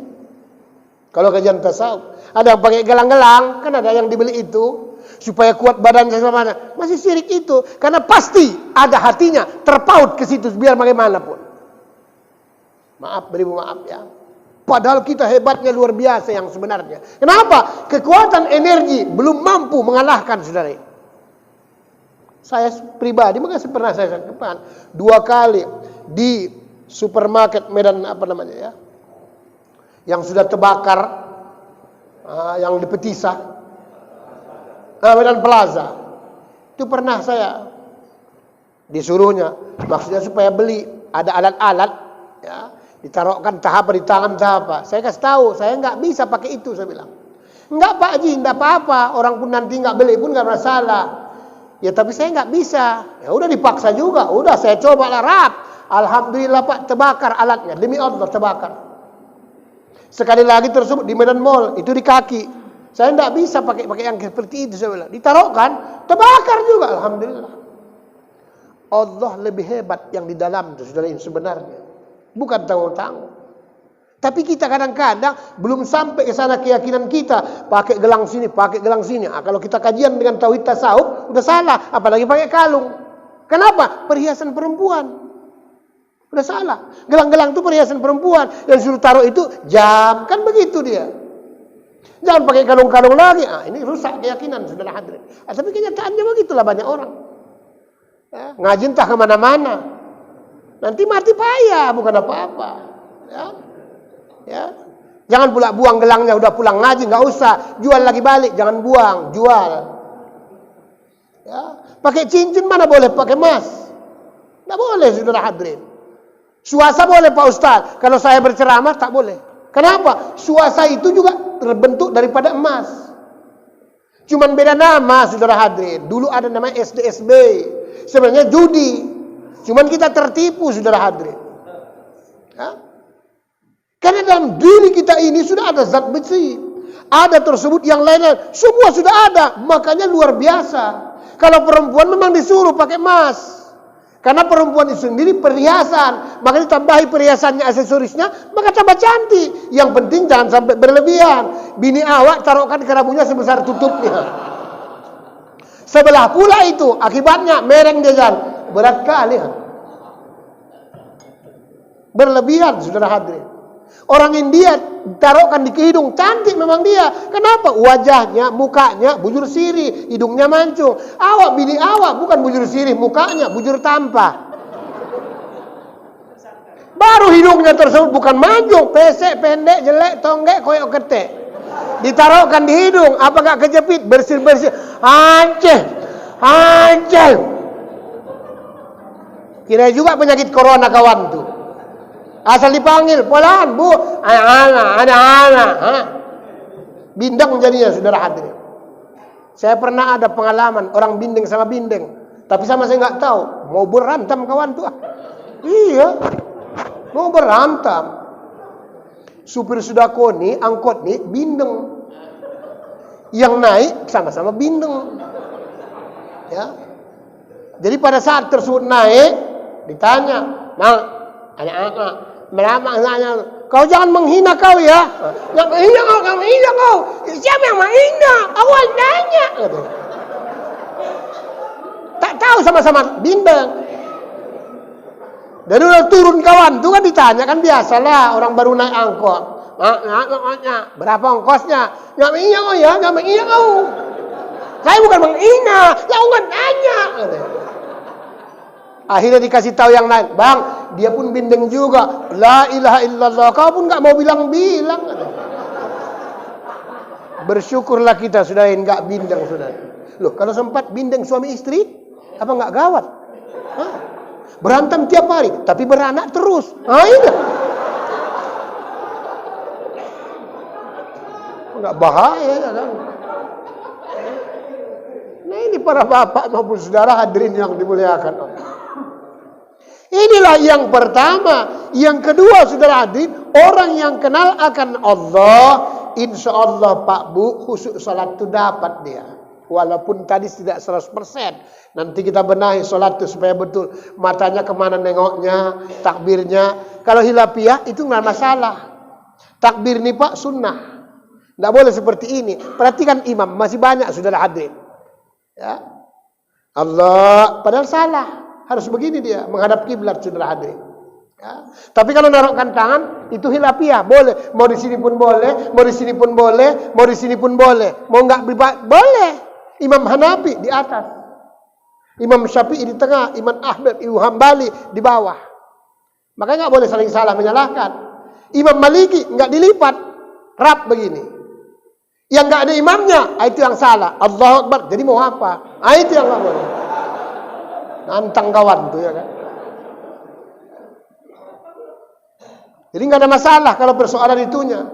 Speaker 1: Kalau kajian tasawuf, ada yang pakai gelang-gelang, kan ada yang dibeli itu supaya kuat badannya sama masih syirik itu, karena pasti ada hatinya terpaut ke situ biar bagaimanapun. Maaf, beribu maaf ya. Padahal kita hebatnya luar biasa yang sebenarnya. Kenapa? Kekuatan energi belum mampu mengalahkan saudara. Saya pribadi, makanya pernah saya sampaikan 2 kali di supermarket Medan apa namanya ya, yang sudah terbakar, yang di Petisah, Medan Plaza. Itu pernah saya disuruhnya, maksudnya supaya beli, ada alat-alat ya, ditaruhkan tahap di tangan tahap. Saya kasih tahu, saya nggak bisa pakai itu, saya bilang. Enggak Pak Haji, enggak apa-apa, orang pun nanti nggak beli pun nggak masalah. Ya tapi saya nggak bisa. Ya udah dipaksa juga, udah saya coba lah rap. Alhamdulillah Pak, terbakar alatnya, demi Allah terbakar. Sekali lagi tersebut di Medan Mall, itu di kaki. Saya nggak bisa pakai yang seperti itu, saya bilang. Ditaruhkan, terbakar juga, alhamdulillah. Allah lebih hebat yang di dalam itu, saudara, sebenarnya. Bukan tanggung-tanggung. Tapi kita kadang-kadang belum sampai ke sana keyakinan kita. Pakai gelang sini, pakai gelang sini. Kalau kita kajian dengan tauhid tasawuf, udah salah. Apalagi pakai kalung. Kenapa? Perhiasan perempuan. Udah salah. Gelang-gelang itu perhiasan perempuan. Yang suruh taruh itu jam. Kan begitu dia. Jangan pakai kalung-kalung lagi. Ini rusak keyakinan, saudara hadirin. Tapi kenyataannya begitulah banyak orang. Ya, ngaji entah kemana-mana. Nanti mati payah, bukan apa-apa. Ya. Jangan pula buang gelangnya, udah pulang ngaji, nggak usah. Jual lagi balik, jangan buang, jual. Ya. Pakai cincin mana boleh pakai emas? Nggak boleh, saudara hadirin. Suasa boleh Pak Ustaz. Kalau saya berceramah tak boleh. Kenapa? Suasa itu juga terbentuk daripada emas. Cuman beda nama, saudara hadirin. Dulu ada nama SDSB. Sebenarnya judi. Cuman kita tertipu, saudara hadirin. Ya? Karena dalam diri kita ini sudah ada zat besi. Ada tersebut yang lainnya. Semua sudah ada. Makanya luar biasa. Kalau perempuan memang disuruh pakai emas. Karena perempuan itu sendiri perhiasan. Maka ditambahi perhiasannya, aksesorisnya, maka tambah cantik. Yang penting jangan sampai berlebihan. Bini awak taruhkan kerabunya sebesar tutupnya. Sebelah pula itu. Akibatnya mereng dia jalan. Berat kali. Berlebihan, saudara hadirin. Orang India taruhkan di hidung, cantik memang dia. Kenapa? Wajahnya, mukanya bujur sirih, hidungnya mancung. Awak, bini awak bukan bujur sirih, mukanya bujur tampah. Baru hidungnya tersebut bukan mancung, pesek, pendek, jelek, tonggek, koyok ketek. Ditaruhkan di hidung, apa gak kejepit, bersih-bersih. Hancur. Kira juga penyakit corona kawan tuh. Asal dipanggil, pelan bu, anak. Bindeng jadinya, saudara hadirin. Saya pernah ada pengalaman orang bindeng sama bindeng, tapi sama saya nggak tahu mau berantem kawan tuh. Iya, mau berantem. Supir sudako nih, angkot nih, bindeng. Yang naik sama-sama bindeng. Ya. Jadi pada saat tersebut naik, ditanya, anak-anak. Kau jangan menghina kau ya. Yang menghina kau. Siapa yang menghina? Awal nanya. Tak tahu sama-sama bindeng. Dan udah turun kawan tuh kan ditanya kan biasalah orang baru naik angkot. Berapa ongkosnya? Nggak menghina kau ya, nggak menghina kau. Saya bukan menghina, ya enggak nanya. Akhirnya dikasih tahu yang lain, bang, dia pun bindeng juga. La ilaha illallah, kau pun nggak mau bilang-bilang. Bersyukurlah kita sudah nggak bindeng sudah. Loh, kalau sempat bindeng suami istri, apa nggak gawat? Berantem tiap hari, tapi beranak terus. Ini. Enggak bahaya ya kan? Nah ini para bapak maupun saudara hadirin yang dimuliakan Allah. Inilah yang pertama. Yang kedua saudara hadirin, orang yang kenal akan Allah, insya Allah Pak Bu, khusyuk salat itu dapat dia. Walaupun tadi tidak 100%. Nanti kita benahi salat itu supaya betul. Matanya kemana nengoknya, takbirnya. Kalau hilapiah itu nggak masalah. Takbir nih Pak sunnah. Nggak boleh seperti ini. Perhatikan imam, masih banyak saudara hadirin. Ya. Allah, padahal salah. Harus begini dia, menghadap kiblat saudara hadirin. Ya. Tapi kalau naruhkan tangan, itu hilapiah, boleh. Mau di sini pun boleh, mau di sini pun boleh, mau di sini pun boleh. Mau nggak boleh. Imam Hanafi di atas, Imam Syafi'i di tengah, Imam Ahmad, Imam Hambali di bawah. Makanya nggak boleh saling salah menyalahkan. Imam Maliki nggak dilipat, rap begini. Yang nggak ada imamnya, itu yang salah. Allahu Akbar. Jadi mau apa? Itu yang nggak boleh. Nantang kawan tuh ya kan. Jadi nggak ada masalah kalau persoalan itunya.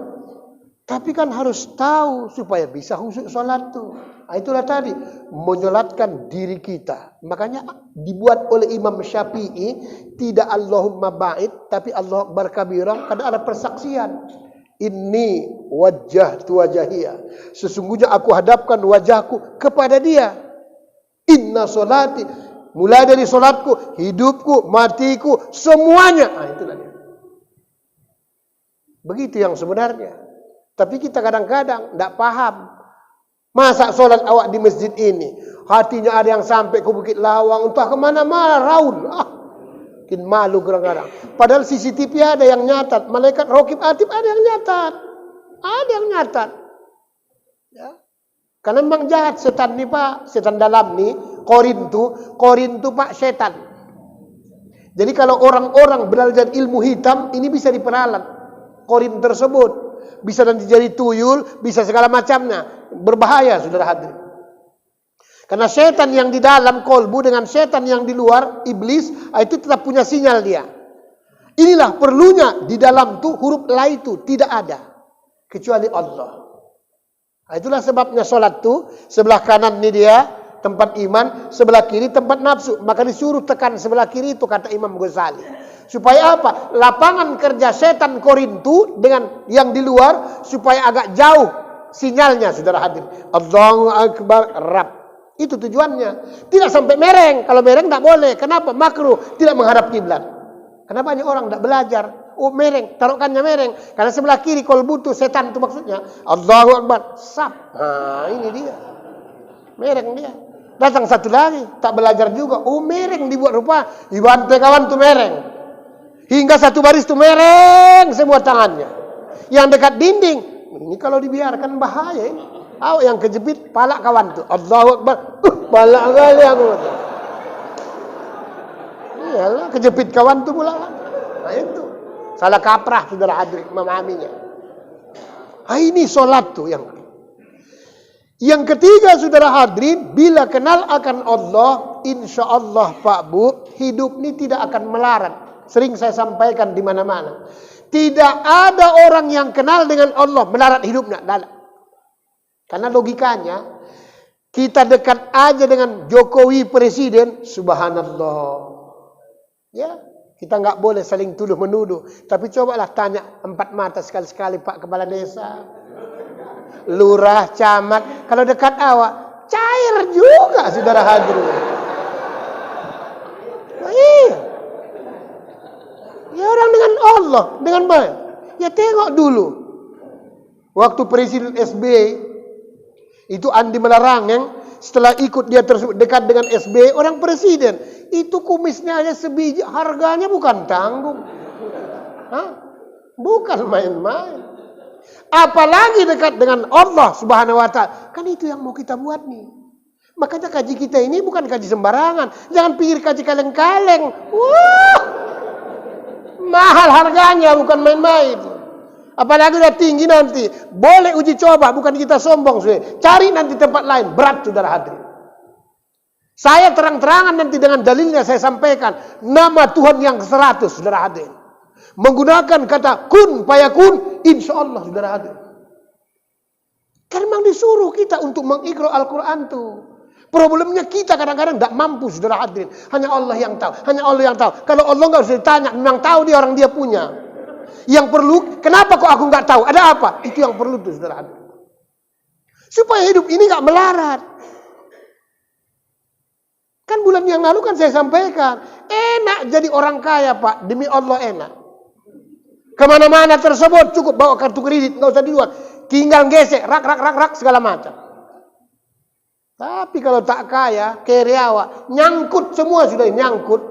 Speaker 1: Tapi kan harus tahu supaya bisa khusyuk sholat tuh. Itulah tadi menyolatkan diri kita. Makanya dibuat oleh Imam Syafi'i tidak Allahumma ba'id tapi Allah Akbar kabira karena ada persaksian. Inni wajjahtu wajhiya. Sesungguhnya aku hadapkan wajahku kepada dia. Inna sholati, mulai dari solatku, hidupku, matiku, semuanya. Itulah dia. Begitu yang sebenarnya. Tapi kita kadang-kadang tidak paham. Masa solat awak di masjid ini, hatinya ada yang sampai ke Bukit Lawang, entah kemana-mana, raun. Mungkin malu kadang-kadang. Padahal CCTV ada yang nyatat, malaikat Raqib Atid ada yang nyatat. Ada yang nyatat. Ya. Karena memang jahat setan nih Pak, setan dalam nih, Korintu Pak setan. Jadi kalau orang-orang belajar ilmu hitam, ini bisa diperalat. Korin tersebut. Bisa nanti jadi tuyul, bisa segala macamnya. Berbahaya saudara hadirin. Karena setan yang di dalam kolbu dengan setan yang di luar, iblis, itu tetap punya sinyal dia. Inilah perlunya di dalam tuh huruf la itu tidak ada. Kecuali Allah. Itulah sebabnya sholat tuh, sebelah kanan ini dia, tempat iman, sebelah kiri tempat nafsu. Maka disuruh tekan sebelah kiri itu kata Imam Ghazali. Supaya apa? Lapangan kerja setan Korintu dengan yang di luar supaya agak jauh sinyalnya saudara hadir. Allahu Akbar, Rab. Itu tujuannya. Tidak sampai mereng. Kalau mereng tidak boleh. Kenapa? Makruh. Tidak menghadap kiblat. Kenapa banyak orang tidak belajar? Oh mereng, taruhkannya mereng. Karena sebelah kiri kolbu itu setan itu maksudnya. Allahu Akbar, sap. Nah ini dia. Mereng dia. Datang satu lagi, tak belajar juga. Oh mereng dibuat rupa. Dibantai kawan tuh mereng. Hingga satu baris itu mereng semua tangannya. Yang dekat dinding. Ini kalau dibiarkan bahaya ini. Yang kejepit palak kawan tuh. Allahu Akbar. Palak kali aku. Iyalah kejepit kawan tuh pula. Nah itu. Salah kaprah saudara hadir memahaminya. Ini solat tuh yang ketiga saudara hadirin, bila kenal akan Allah, insya Allah Pak Bu, hidup ini tidak akan melarat. Sering saya sampaikan di mana-mana. Tidak ada orang yang kenal dengan Allah melarat hidupnya. Karena logikanya, kita dekat aja dengan Jokowi presiden, subhanallah. Ya, kita nggak boleh saling tuduh menuduh. Tapi cobalah tanya 4 mata sekali-sekali Pak Kepala Desa, Lurah, Camat. Kalau dekat awak, cair juga saudara hadirin. Iya. Ya orang dengan Allah, dengan baik. Ya tengok dulu. Waktu Presiden SBY, itu Andi Malarangeng, setelah ikut dia tersebut dekat dengan SBY, orang presiden. Itu kumisnya aja sebiji, harganya bukan tanggung. Bukan main-main. Apalagi dekat dengan Allah Subhanahu wa Ta'ala. Kan itu yang mau kita buat nih. Makanya kaji kita ini bukan kaji sembarangan. Jangan pikir kaji kaleng-kaleng. Wah! Mahal harganya, bukan main-main. Apalagi udah tinggi nanti. Boleh uji coba, bukan kita sombong. Cari nanti tempat lain. Berat saudara hadirin. Saya terang-terangan nanti dengan dalilnya saya sampaikan. Nama Tuhan yang 100 saudara hadirin. Menggunakan kata kun payakun, insya Allah saudara hadirin. Kan memang disuruh kita untuk mengikrau Al-Quran tuh. Problemnya kita kadang-kadang tidak mampu, saudara hadirin. Hanya Allah yang tahu. Hanya Allah yang tahu. Kalau Allah nggak usah ditanya, memang tahu dia orang dia punya. Yang perlu, kenapa kok aku nggak tahu? Ada apa? Itu yang perlu tuh, saudara hadirin. Supaya hidup ini nggak melarat. Kan bulan yang lalu kan saya sampaikan, enak jadi orang kaya Pak, demi Allah enak. Kemana-mana tersebut cukup bawa kartu kredit, nggak usah di luar, tinggal gesek, rak segala macam. Tapi kalau tak kaya, keriawa, nyangkut semua sudah nyangkut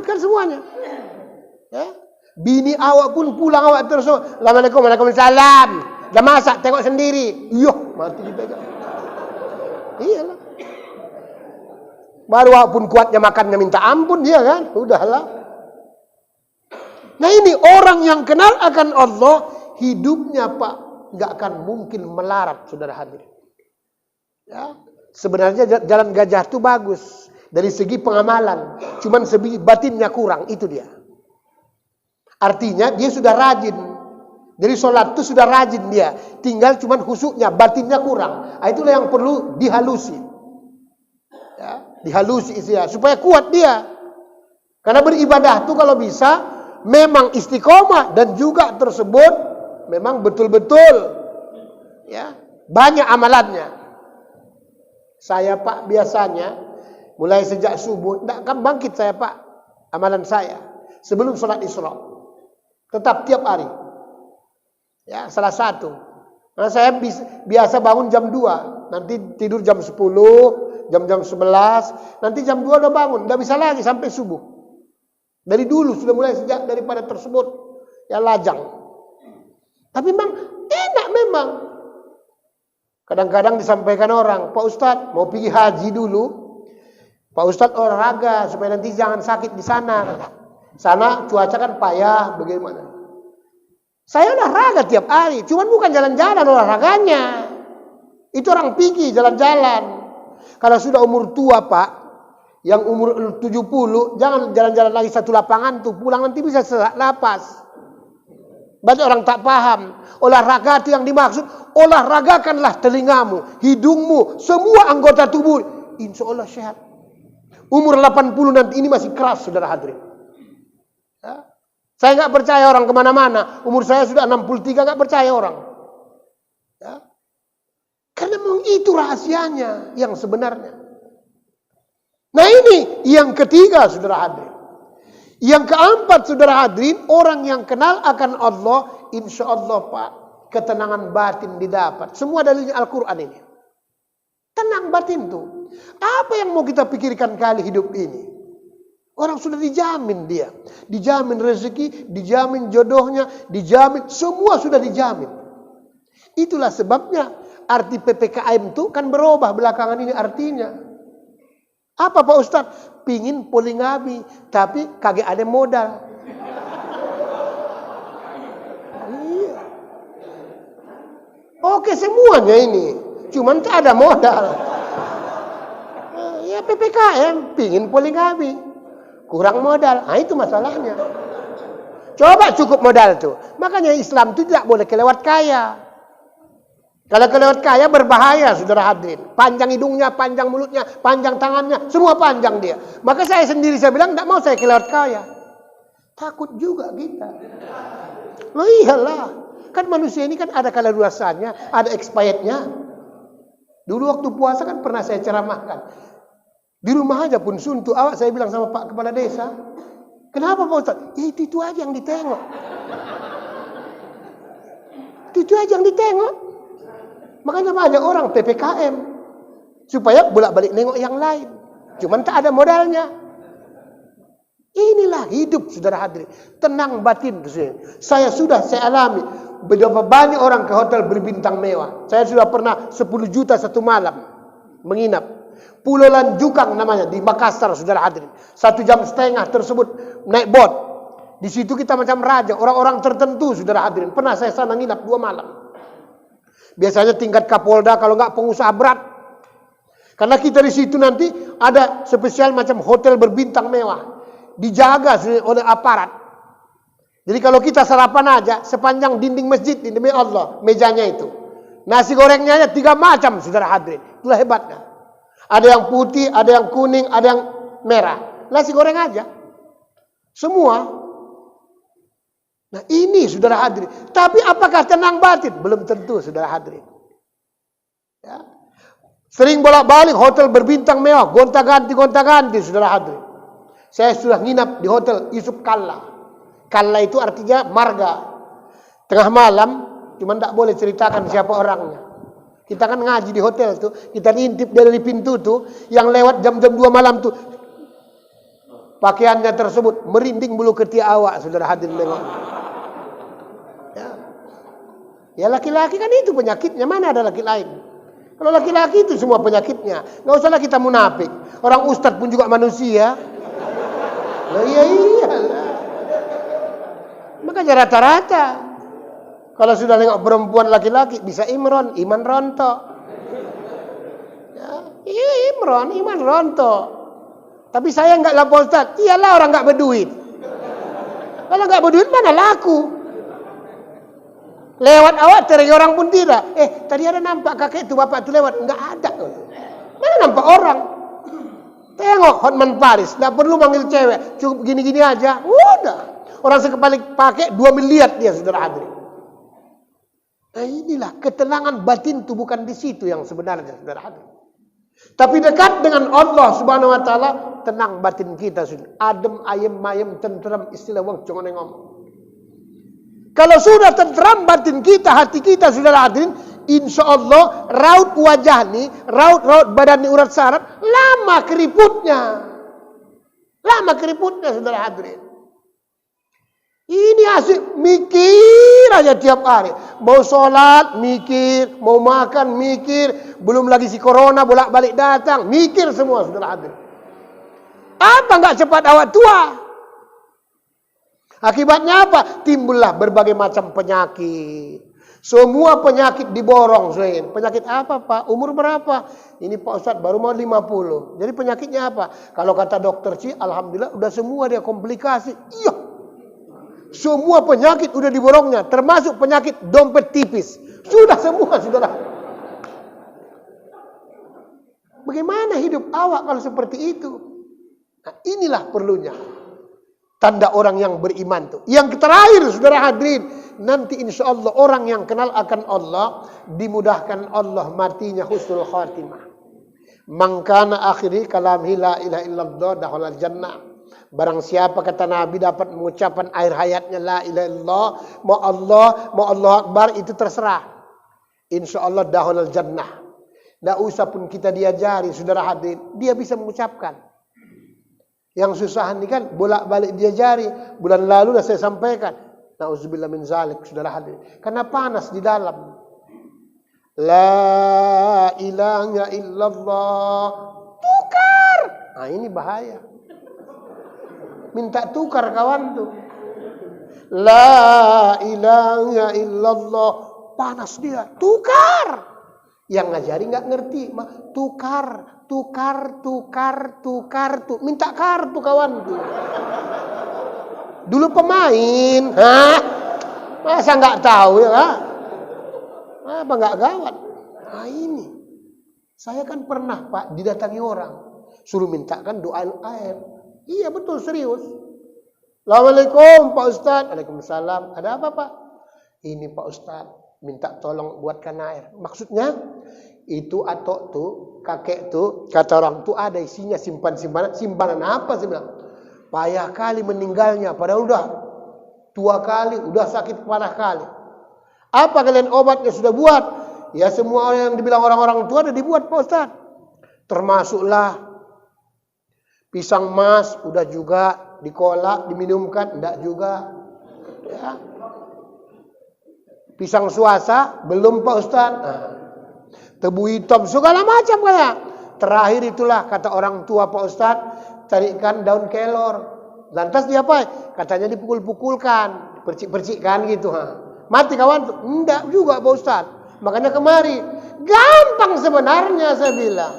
Speaker 1: kan semuanya. Ya? Bini awak pun pulang awak terus, Assalamualaikum, Waalaikumsalam. Dah masak, tengok sendiri. Yoh, mati dipegang. Iyalah. Baru pun kuatnya makannya minta ampun dia kan, udahlah. Nah ini orang yang kenal akan Allah, hidupnya Pak nggak akan mungkin melarat, saudara hadirin. Ya, sebenarnya jalan gajah itu bagus dari segi pengamalan, cuman segi batinnya kurang, itu dia. Artinya dia sudah rajin, dari sholat itu sudah rajin dia, tinggal cuman khusyuknya, batinnya kurang. Nah, itulah yang perlu dihalusi. Ya, dihalusi ya, supaya kuat dia. Karena beribadah itu kalau bisa memang istiqomah dan juga tersebut memang betul-betul ya, banyak amalannya. Saya Pak biasanya mulai sejak subuh tidak akan bangkit saya Pak, amalan saya sebelum sholat Isra. Tetap tiap hari. Ya, salah satu. Karena saya biasa bangun jam 2, nanti tidur jam 10, jam 11, nanti jam 2 udah bangun, tidak bisa lagi sampai subuh. Dari dulu sudah mulai sejak daripada tersebut, ya lajang. Tapi memang enak memang. Kadang-kadang disampaikan orang, Pak Ustadz mau pergi haji dulu, Pak Ustadz olahraga supaya nanti jangan sakit di sana. Sana cuaca kan payah, bagaimana? Saya olahraga tiap hari, cuman bukan jalan-jalan olahraganya. Itu orang pergi jalan-jalan. Kalau sudah umur tua Pak, yang umur 70, jangan jalan-jalan lagi satu lapangan tuh, pulang nanti bisa sesak napas. Banyak orang tak paham. Olahraga itu yang dimaksud, olahragakanlah telingamu, hidungmu, semua anggota tubuh. Insya Allah sehat. Umur 80 nanti ini masih keras, saudara hadirin. Ya. Saya nggak percaya orang kemana-mana. Umur saya sudah 63, nggak percaya orang. Ya. Karena memang itu rahasianya yang sebenarnya. Nah ini yang ketiga, saudara hadirin. Yang keempat, saudara hadirin, orang yang kenal akan Allah, insya Allah Pak, ketenangan batin didapat. Semua dalilnya Al-Quran ini. Tenang batin tuh. Apa yang mau kita pikirkan kali hidup ini? Orang sudah dijamin dia. Dijamin rezeki, dijamin jodohnya, dijamin, semua sudah dijamin. Itulah sebabnya arti PPKM itu kan berubah belakangan ini artinya. Apa Pak Ustadz? Pingin poligami, tapi kagak ada modal. Iya. Oke semuanya ini, cuman tak ada modal. Ya PPKM, pingin poligami, kurang modal. Nah itu masalahnya. Coba cukup modal tuh. Makanya Islam itu tidak boleh kelewat kaya. Kalau kelewat kaya berbahaya, saudara hadirin. Panjang hidungnya, panjang mulutnya, panjang tangannya, semua panjang dia. Maka saya sendiri saya bilang, tidak mau saya kelewat kaya. Takut juga kita. Loh iyalah. Kan manusia ini kan ada kadaluarsanya, ada expirednya. Dulu waktu puasa kan pernah saya ceramahkan. Di rumah aja pun suntuk. Awak saya bilang sama Pak Kepala Desa. Kenapa Pak Ustaz? Itu aja yang ditengok. Itu aja yang ditengok. Makanya banyak orang PPKM. Supaya bolak-balik nengok yang lain. Cuman tak ada modalnya. Inilah hidup, saudara hadirin. Tenang batin. Saya alami. Berapa banyak orang ke hotel berbintang mewah. Saya sudah pernah 10 juta satu malam menginap. Pulau Lanjukang namanya, di Makassar, saudara hadirin. 1,5 jam tersebut naik bot. Di situ kita macam raja. Orang-orang tertentu, saudara hadirin. Pernah saya sana nginap 2 malam. Biasanya tingkat Kapolda, kalau enggak pengusaha berat. Karena kita di situ nanti ada spesial macam hotel berbintang mewah. Dijaga oleh aparat. Jadi kalau kita sarapan aja, sepanjang dinding masjid, demi Allah, mejanya itu. Nasi gorengnya 3 macam, saudara hadirin. Itulah hebatnya. Ada yang putih, ada yang kuning, ada yang merah. Nasi goreng aja. Semua. Nah ini saudara hadirin. Tapi apakah tenang batin? Belum tentu saudara hadirin. Ya. Sering bolak-balik hotel berbintang mewah. Gonta-ganti saudara hadirin. Saya sudah nginap di hotel Yusuf Kalla. Kalla itu artinya marga. Tengah malam, cuma tidak boleh ceritakan siapa orangnya. Kita kan ngaji di hotel tuh, kita ngintip dari pintu tuh, yang lewat jam-jam 2 malam tuh, pakaiannya tersebut merinding bulu ketiak awak, saudara hadirin tengok. Ya laki-laki kan itu penyakitnya, mana ada laki lain? Kalau laki-laki itu semua penyakitnya, nggak usahlah kita munafik. Orang ustadz pun juga manusia. Nah, iyalah. Makanya rata-rata. Kalau sudah nengok perempuan laki-laki bisa iman rontok. Ya, iya iman rontok. Tapi saya enggak lah Pak Ustaz. Iyalah orang enggak berduit. Kalau enggak berduit mana laku? Lewat awak teriak orang pun tidak. Tadi ada nampak kakek itu bapak itu lewat. Enggak ada. Mana nampak orang? Tengok Hotman Paris. Enggak perlu manggil cewek. Cukup gini-gini aja. Udah. Orang sekepalik pakai 2 miliar dia saudara hadirin. Nah inilah ketenangan batin itu bukan di situ yang sebenarnya saudara hadirin. Tapi dekat dengan Allah Subhanahu wa taala, tenang batin kita sudah. Adem ayem mayem tenteram istilah wong jangan ngomong. Kalau sudah tenteram batin kita, hati kita saudara hadirin, insyaallah raut wajah nih, raut badan nih urat saraf lama keriputnya. Lama keriputnya saudara hadirin. Ini asik mikir aja tiap hari. Mau sholat mikir, mau makan mikir, belum lagi si corona bolak-balik datang, mikir semua saudara hadirin. Apa enggak cepat awak tua? Akibatnya apa? Timbullah berbagai macam penyakit. Semua penyakit diborong, Zain. Penyakit apa, Pak? Umur berapa? Ini Pak Ustadz baru mau 50. Jadi penyakitnya apa? Kalau kata dokter sih, alhamdulillah udah semua dia komplikasi. Iya. Semua penyakit udah diborongnya, termasuk penyakit dompet tipis. Sudah semua, saudara. Bagaimana hidup awak kalau seperti itu? Nah, inilah perlunya. Tanda orang yang beriman tuh. Yang terakhir, saudara hadirin, nanti insya Allah orang yang kenal akan Allah, dimudahkan Allah matinya husnul khatimah. Man kana akhiri kalamihi la ilaha illallah dakhalal jannah. Barang siapa kata Nabi dapat mengucapkan akhir hayatnya la ilaha illallah, mau Allah Akbar, itu terserah. Insya Allah dakhalal jannah. Tidak usah pun kita diajari, saudara hadirin, dia bisa mengucapkan. Yang susah ini kan bolak-balik diajari. Bulan lalu dah saya sampaikan. Nauzubillah min zalik, saudara hadirin. Karena panas di dalam. La ilaha illallah. Tukar. Nah ini bahaya. Minta tukar kawan tuh. La ilaha illallah. Panas dia. Tukar. Yang ngajari nggak ngerti. Tukar. Minta kartu kawan tuh. Dulu pemain. Hah? Masa nggak tahu ya? Apa nggak gawat? Nah ini. Saya kan pernah Pak didatangi orang. Suruh mintakan doa air. Iya betul serius. Assalamualaikum Pak Ustadz. Waalaikumsalam. Ada apa Pak? Ini Pak Ustadz minta tolong buatkan air. Maksudnya itu atau tuh kakek tuh kata orang tuh ada isinya simpanan apa sih bilang? Payah kali meninggalnya. Padahal udah tua kali, udah sakit parah kali. Apa kalian obatnya sudah buat? Ya semua orang yang dibilang orang-orang tua udah dibuat Pak Ustadz. Termasuklah pisang mas udah juga dikolak, diminumkan, enggak juga. Ya. Pisang suasa belum Pak Ustadz. Nah, tebu hitam segala macam kayak. Terakhir itulah kata orang tua Pak Ustadz, carikan daun kelor. Lantas diapain? Katanya dipukul-pukulkan, percik-percikkan gitu. Mati kawan? Enggak juga Pak Ustadz. Makanya kemari. Gampang sebenarnya saya bilang.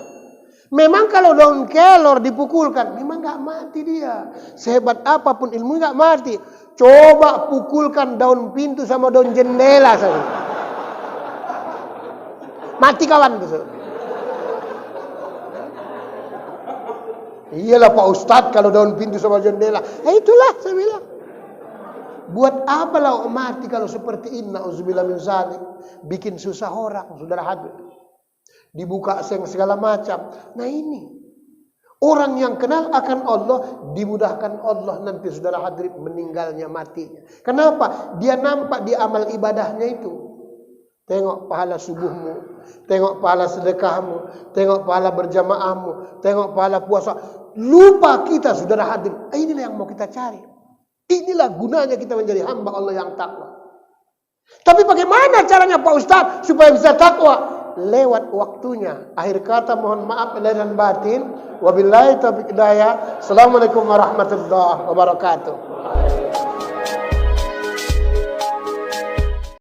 Speaker 1: Memang kalau daun kelor dipukulkan, memang nggak mati dia. Sehebat apapun ilmu nggak mati. Coba pukulkan daun pintu sama daun jendela saja. Mati kawan gitu. Iyalah Pak Ustadz kalau daun pintu sama jendela. Itulah saya bilang. Buat apa lah mati kalau seperti ini? Na'udzubillah min zalik. Bikin susah orang, saudara hadir. Dibuka segala macam. Nah ini. Orang yang kenal akan Allah, dimudahkan Allah nanti saudara hadirin meninggalnya, matinya. Kenapa? Dia nampak di amal ibadahnya itu. Tengok pahala subuhmu, tengok pahala sedekahmu, tengok pahala berjamaahmu, tengok pahala puasa. Lupa kita saudara hadirin. Inilah yang mau kita cari. Inilah gunanya kita menjadi hamba Allah yang takwa. Tapi bagaimana caranya Pak Ustadz supaya bisa takwa? Lewat waktunya. Akhir kata mohon maaf lahir dan batin. Wabillahi taufiq hidayah. Assalamualaikum warahmatullahi wabarakatuh.